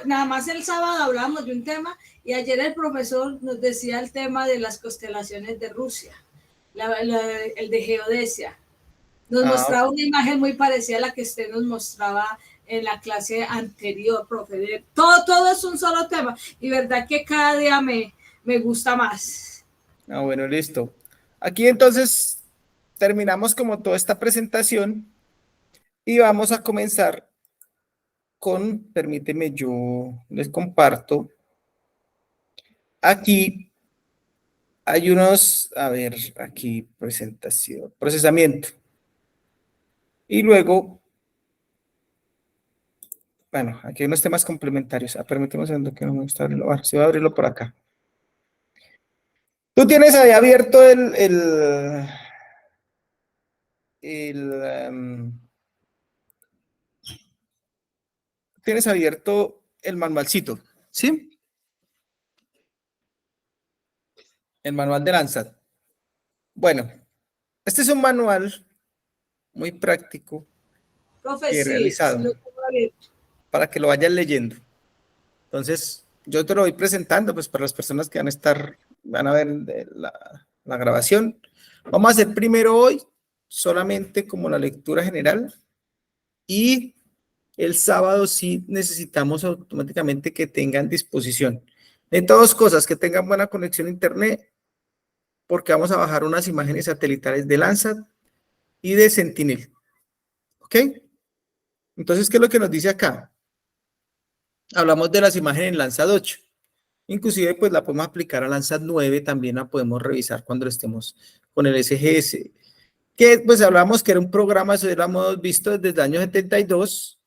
Nada más el sábado hablamos de un tema y ayer el profesor nos decía el tema de las constelaciones de Rusia, el de geodesia. Nos mostraba una imagen muy parecida a la que usted nos mostraba en la clase anterior, profe. Todo es un solo tema y verdad que cada día me gusta más. Bueno, listo. Aquí entonces terminamos como toda esta presentación y vamos a comenzar permíteme, yo les comparto. Aquí hay unos, a ver, aquí presentación, procesamiento. Y luego, bueno, aquí hay unos temas complementarios. Permíteme un segundo que no me gusta abrirlo. Bueno, sí voy a abrirlo por acá. Tú tienes ahí abierto tienes abierto el manualcito, ¿sí? El manual de Landsat. Bueno, este es un manual muy práctico Profe, y he realizado para que lo vayan leyendo. Entonces, yo te lo voy presentando, pues para las personas que van a ver la grabación. Vamos a hacer primero hoy solamente como la lectura general y el sábado sí necesitamos automáticamente que tengan disposición. En todas cosas, que tengan buena conexión a internet, porque vamos a bajar unas imágenes satelitales de Landsat y de Sentinel. ¿Ok? Entonces, ¿qué es lo que nos dice acá? Hablamos de las imágenes en Landsat 8. Inclusive, pues la podemos aplicar a Landsat 9, también la podemos revisar cuando estemos con el SGS. Que pues hablamos que era un programa, eso lo hemos visto desde el año 72,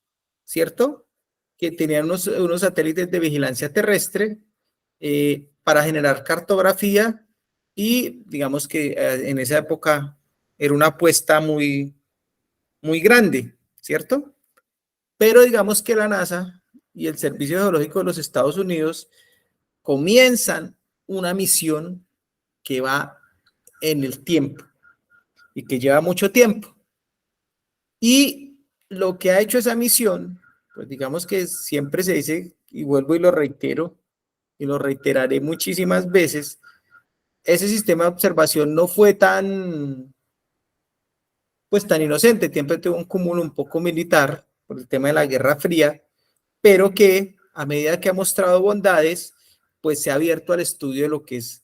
¿cierto? Que tenían unos satélites de vigilancia terrestre para generar cartografía y digamos que en esa época era una apuesta muy, muy grande, ¿cierto? Pero digamos que la NASA y el Servicio Geológico de los Estados Unidos comienzan una misión que va en el tiempo y que lleva mucho tiempo. Y lo que ha hecho esa misión, pues digamos que siempre se dice, y vuelvo y lo reitero, y lo reiteraré muchísimas veces, ese sistema de observación no fue tan inocente, siempre tuvo un cúmulo un poco militar por el tema de la Guerra Fría, pero que a medida que ha mostrado bondades, pues se ha abierto al estudio de lo que es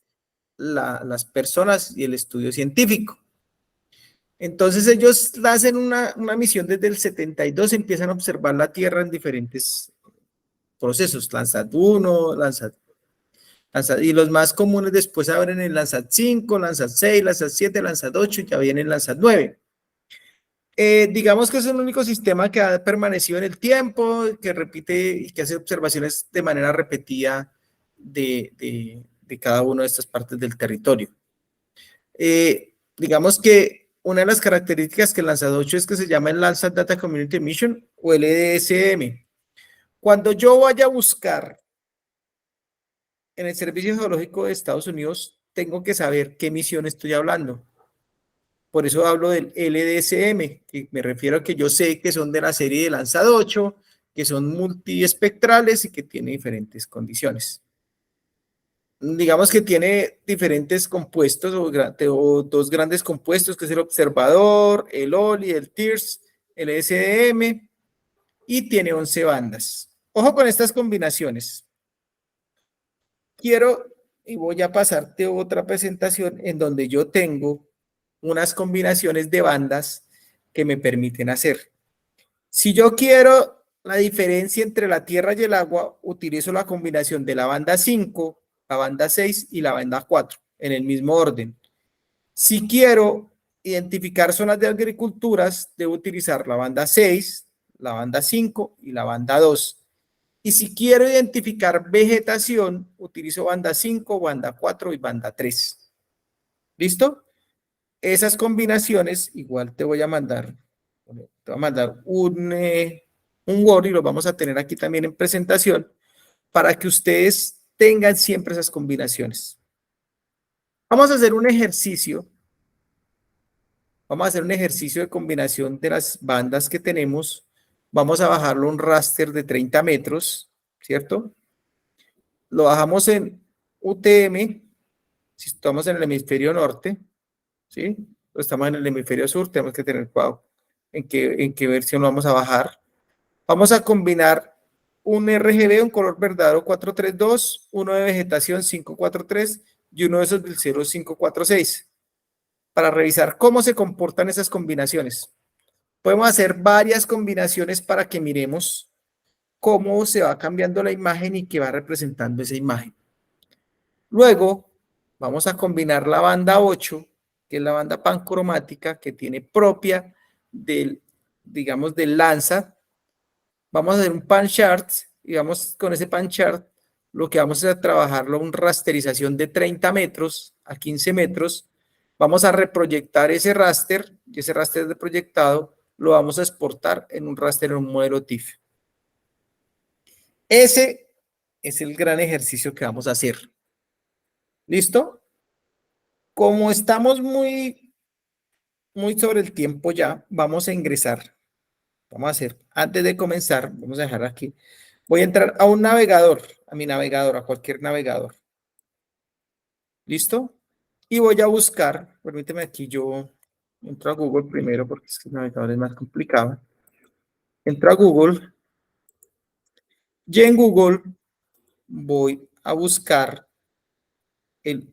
las personas y el estudio científico. Entonces ellos hacen una misión desde el 72, empiezan a observar la Tierra en diferentes procesos, Landsat 1, Landsat, y los más comunes después abren el Landsat 5, Landsat 6, Landsat 7, Landsat 8 y ya viene el Landsat 9. Digamos que es el único sistema que ha permanecido en el tiempo, que repite y que hace observaciones de manera repetida de cada una de estas partes del territorio. Digamos que una de las características que el Landsat 8 es que se llama el Landsat Data Community Mission o LDSM. Cuando yo vaya a buscar en el Servicio Geológico de Estados Unidos tengo que saber qué emisión estoy hablando. Por eso hablo del LDSM, que me refiero a que yo sé que son de la serie de Landsat 8, que son multiespectrales y que tienen diferentes condiciones. Digamos que tiene diferentes compuestos o dos grandes compuestos, que es el observador, el OLI, el TIRS, el SDM, y tiene 11 bandas. Ojo con estas combinaciones. Quiero, y voy a pasarte otra presentación en donde yo tengo unas combinaciones de bandas que me permiten hacer. Si yo quiero la diferencia entre la tierra y el agua, utilizo la combinación de la banda 5, la banda 6 y la banda 4 en el mismo orden. Si quiero identificar zonas de agriculturas, debo utilizar la banda 6, la banda 5 y la banda 2. Y si quiero identificar vegetación, utilizo banda 5, banda 4 y banda 3. ¿Listo? Esas combinaciones, igual te voy a mandar un Word y lo vamos a tener aquí también en presentación para que ustedes tengan siempre esas combinaciones. Vamos a hacer un ejercicio. Vamos a hacer un ejercicio de combinación de las bandas que tenemos. Vamos a bajarlo a un raster de 30 metros, ¿cierto? Lo bajamos en UTM, si estamos en el hemisferio norte, ¿sí? O estamos en el hemisferio sur, tenemos que tener cuidado en qué versión lo vamos a bajar. Vamos a combinar un RGB, un color verdadero 432, uno de vegetación 543 y uno de esos del 0546 para revisar cómo se comportan esas combinaciones. Podemos hacer varias combinaciones para que miremos cómo se va cambiando la imagen y qué va representando esa imagen. Luego, vamos a combinar la banda 8, que es la banda pancromática, que tiene propia del, digamos, del Landsat. Vamos a hacer un pan chart, y vamos con ese pan chart, lo que vamos a trabajarlo una rasterización de 30 metros a 15 metros. Vamos a reproyectar ese raster, y ese raster de proyectado lo vamos a exportar en un raster en un modelo TIFF. Ese es el gran ejercicio que vamos a hacer. ¿Listo? Como estamos muy sobre el tiempo ya, vamos a ingresar. Vamos a hacer, antes de comenzar, vamos a dejar aquí. Voy a entrar a un navegador, a mi navegador, a cualquier navegador. ¿Listo? Y voy a buscar, permíteme aquí, yo entro a Google primero porque es que el navegador es más complicado. Entro a Google y en Google voy a buscar el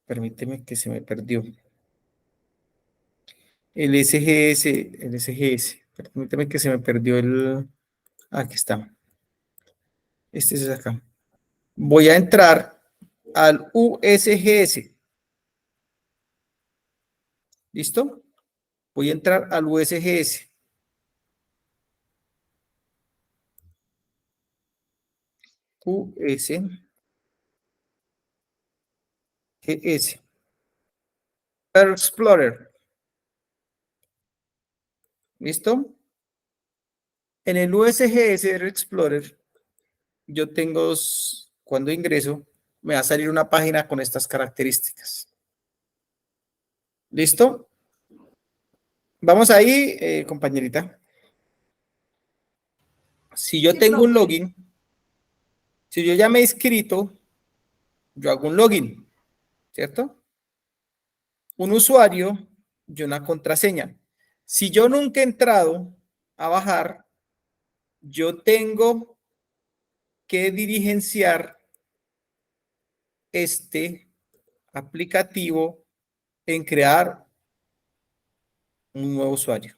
permíteme que se me perdió. El SGS. Permíteme que se me perdió aquí está. Este es acá. Voy a entrar al USGS. ¿Listo? Voy a entrar al USGS. USGS. Air Explorer. ¿Listo? En el USGS Air Explorer, yo tengo, cuando ingreso, me va a salir una página con estas características. ¿Listo? Vamos ahí, compañerita. Si yo tengo un login, si yo ya me he inscrito, yo hago un login, ¿cierto? Un usuario y una contraseña. Si yo nunca he entrado a bajar, yo tengo que diligenciar este aplicativo en crear un nuevo usuario.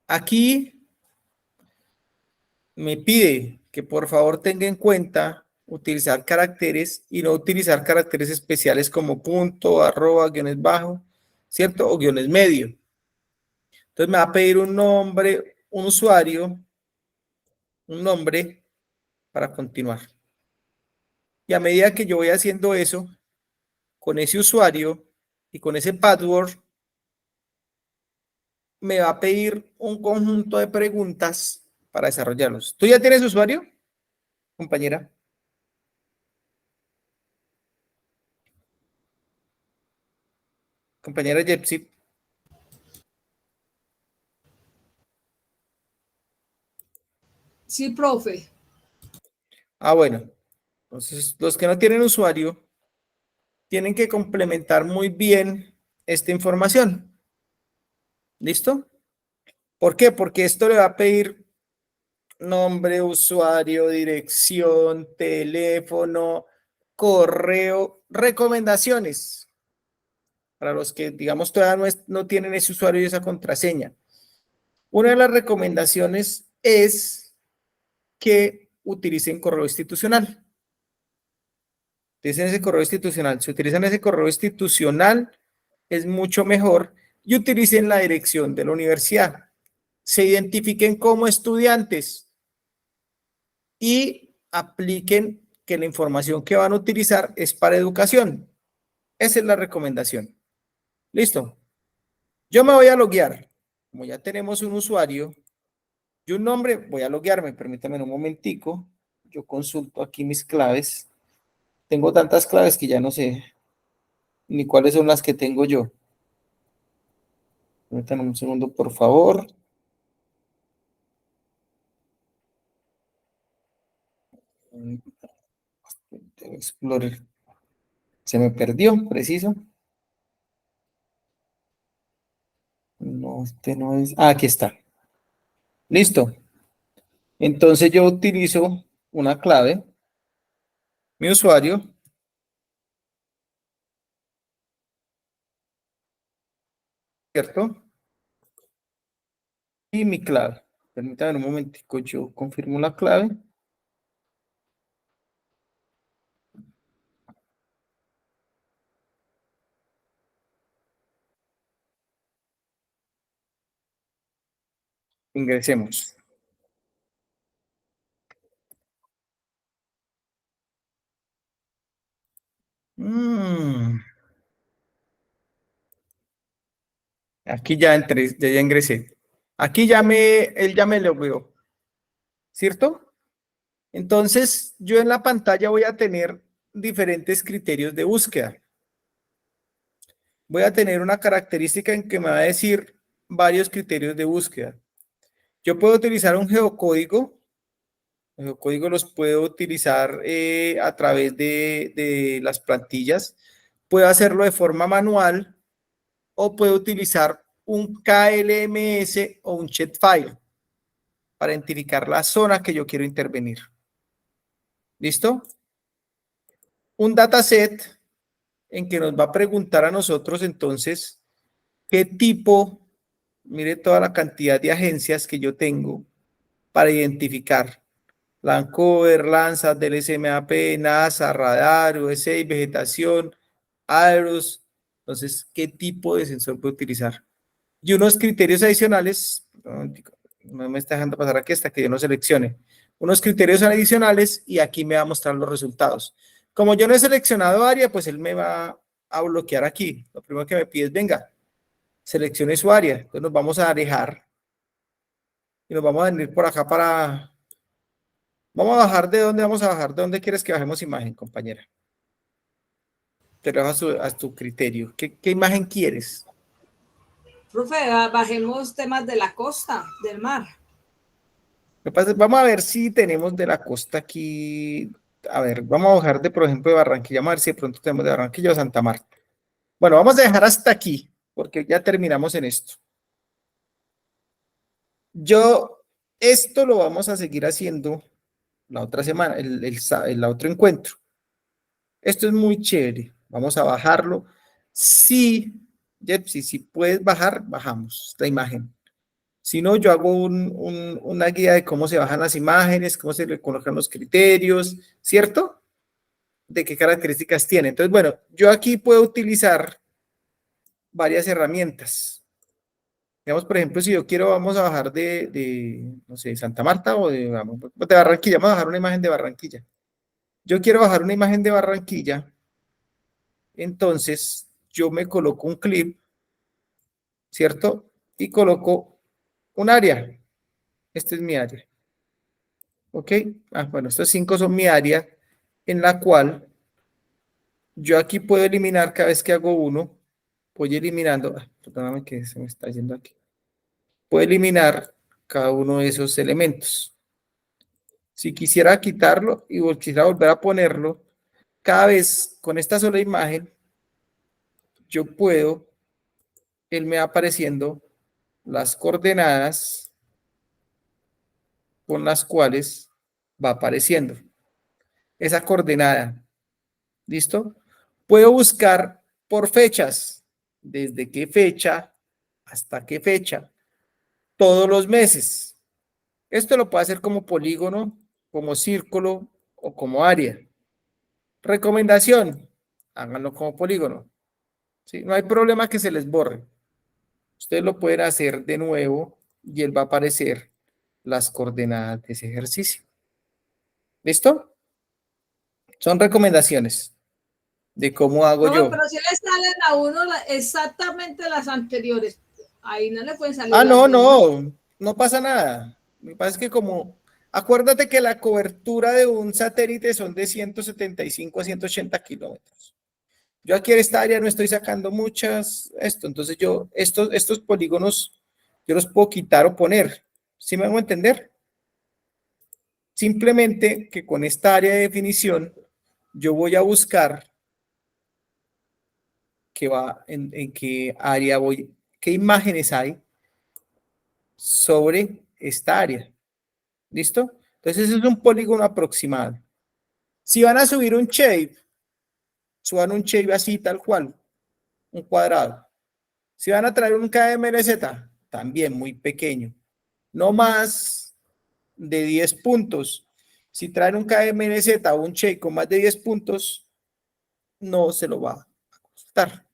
Aquí me pide que por favor tenga en cuenta utilizar caracteres y no utilizar caracteres especiales como punto, arroba, guiones bajo, ¿cierto? O guiones medio. Entonces me va a pedir un nombre, un usuario, un nombre para continuar. Y a medida que yo voy haciendo eso, con ese usuario y con ese password, me va a pedir un conjunto de preguntas para desarrollarlos. ¿Tú ya tienes usuario, compañera? Compañera Jepsi. Sí, profe. Bueno. Entonces, los que no tienen usuario tienen que complementar muy bien esta información. ¿Listo? ¿Por qué? Porque esto le va a pedir nombre, usuario, dirección, teléfono, correo, recomendaciones. Para los que, digamos, todavía no tienen ese usuario y esa contraseña. Una de las recomendaciones es que utilicen correo institucional. Utilicen ese correo institucional. Si utilizan ese correo institucional, es mucho mejor. Y utilicen la dirección de la universidad. Se identifiquen como estudiantes y apliquen que la información que van a utilizar es para educación. Esa es la recomendación. Listo. Yo me voy a loguear. Como ya tenemos un usuario y un nombre, voy a loguearme. Permítame un momentico. Yo consulto aquí mis claves. Tengo tantas claves que ya no sé ni cuáles son las que tengo yo. Permítanme un segundo, por favor. Explorer. Se me perdió, preciso. No, este no es. Aquí está. Listo. Entonces yo utilizo una clave, mi usuario, ¿cierto? Y mi clave. Permítanme un momentico, yo confirmo la clave. Ingresemos. Aquí ya entré, ya ingresé. Aquí él ya me lo veo, ¿cierto? Entonces, yo en la pantalla voy a tener diferentes criterios de búsqueda. Voy a tener una característica en que me va a decir varios criterios de búsqueda. Yo puedo utilizar un geocódigo. El geocódigo los puedo utilizar a través de las plantillas. Puedo hacerlo de forma manual o puedo utilizar un KLMS o un shapefile para identificar la zona que yo quiero intervenir. ¿Listo? Un dataset en que nos va a preguntar a nosotros entonces qué tipo, mire toda la cantidad de agencias que yo tengo para identificar. Lancover, Landsat, DLSMAP, NASA, Radar, USAID, Vegetación, Aeros. Entonces, ¿qué tipo de sensor puedo utilizar? Y unos criterios adicionales, no me está dejando pasar aquí hasta que yo no seleccione. Unos criterios adicionales y aquí me va a mostrar los resultados. Como yo no he seleccionado área, pues él me va a bloquear aquí. Lo primero que me pide es, venga, seleccione su área. Entonces nos vamos a alejar y nos vamos a venir por acá para... Vamos a bajar de dónde vamos a bajar. ¿De dónde quieres que bajemos imagen, compañera? Te lo dejo a tu criterio. ¿Qué imagen quieres? Profe, bajemos temas de la costa, del mar. Vamos a ver si tenemos de la costa aquí. A ver, vamos a bajar de, por ejemplo, de Barranquilla. Vamos a ver si de pronto tenemos de Barranquilla o Santa Marta. Bueno, vamos a dejar hasta aquí, porque ya terminamos en esto. Esto lo vamos a seguir haciendo la otra semana, el otro encuentro. Esto es muy chévere. Vamos a bajarlo. Sí, Jepsi, si puedes bajar, bajamos la imagen. Si no, yo hago una guía de cómo se bajan las imágenes, cómo se le colocan los criterios, ¿cierto? De qué características tiene. Entonces, bueno, yo aquí puedo utilizar varias herramientas. Digamos, por ejemplo, si yo quiero, vamos a bajar no sé, Santa Marta o de Barranquilla. Vamos a bajar una imagen de Barranquilla. Yo quiero bajar una imagen de Barranquilla. Entonces, yo me coloco un clip, ¿cierto? Y coloco un área. Este es mi área. ¿Ok? Bueno, estos 5 son mi área en la cual yo aquí puedo eliminar cada vez que hago uno. voy eliminando, perdóname que se me está yendo aquí. Puedo eliminar cada uno de esos elementos. Si quisiera quitarlo y quisiera volver a ponerlo, cada vez con esta sola imagen, yo puedo, él me va apareciendo las coordenadas con las cuales va apareciendo esa coordenada. ¿Listo? Puedo buscar por fechas, desde qué fecha hasta qué fecha, todos los meses. Esto lo puedo hacer como polígono, como círculo o como área. Recomendación, háganlo como polígono. ¿Sí? No hay problema que se les borre. Ustedes lo pueden hacer de nuevo y él va a aparecer las coordenadas de ese ejercicio. ¿Listo? Son recomendaciones de cómo hago Profe, yo. pero si le salen a uno exactamente las anteriores, ahí no le pueden salir Ah, las no, mismas. no pasa nada. Lo que pasa es que acuérdate que la cobertura de un satélite son de 175 a 180 kilómetros. Yo aquí en esta área no estoy sacando entonces estos polígonos, yo los puedo quitar o poner. ¿Sí me hago entender? Simplemente que con esta área de definición, yo voy a buscar en qué área qué imágenes hay sobre esta área. ¿Listo? Entonces es un polígono aproximado. Si van a subir un shape, suban un shape así tal cual, un cuadrado. Si van a traer un KMLZ, también muy pequeño, no más de 10 puntos. Si traen un KMLZ o un shape con más de 10 puntos, no se lo va a consultar.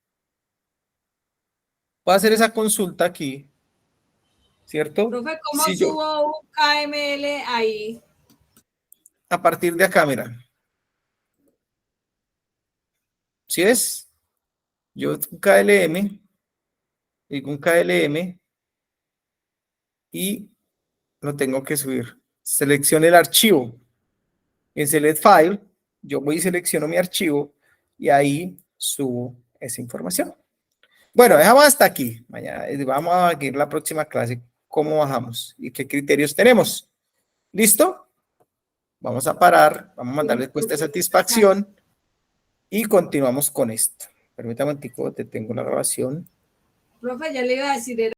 Voy a hacer esa consulta aquí, ¿cierto? Profe, ¿cómo Si yo, subo un KML ahí? a partir de acá, mira, ¿sí es? Yo un KLM, digo un KLM y lo tengo que subir. Selecciono el archivo. En Select File, yo voy y selecciono mi archivo y ahí subo esa información. Bueno, dejamos hasta aquí. Mañana vamos a ver la próxima clase cómo bajamos y qué criterios tenemos. ¿Listo? Vamos a parar, vamos a mandarle encuesta de satisfacción y continuamos con esto. Permítame un tico, te tengo la grabación. Profe, ya le iba a decir,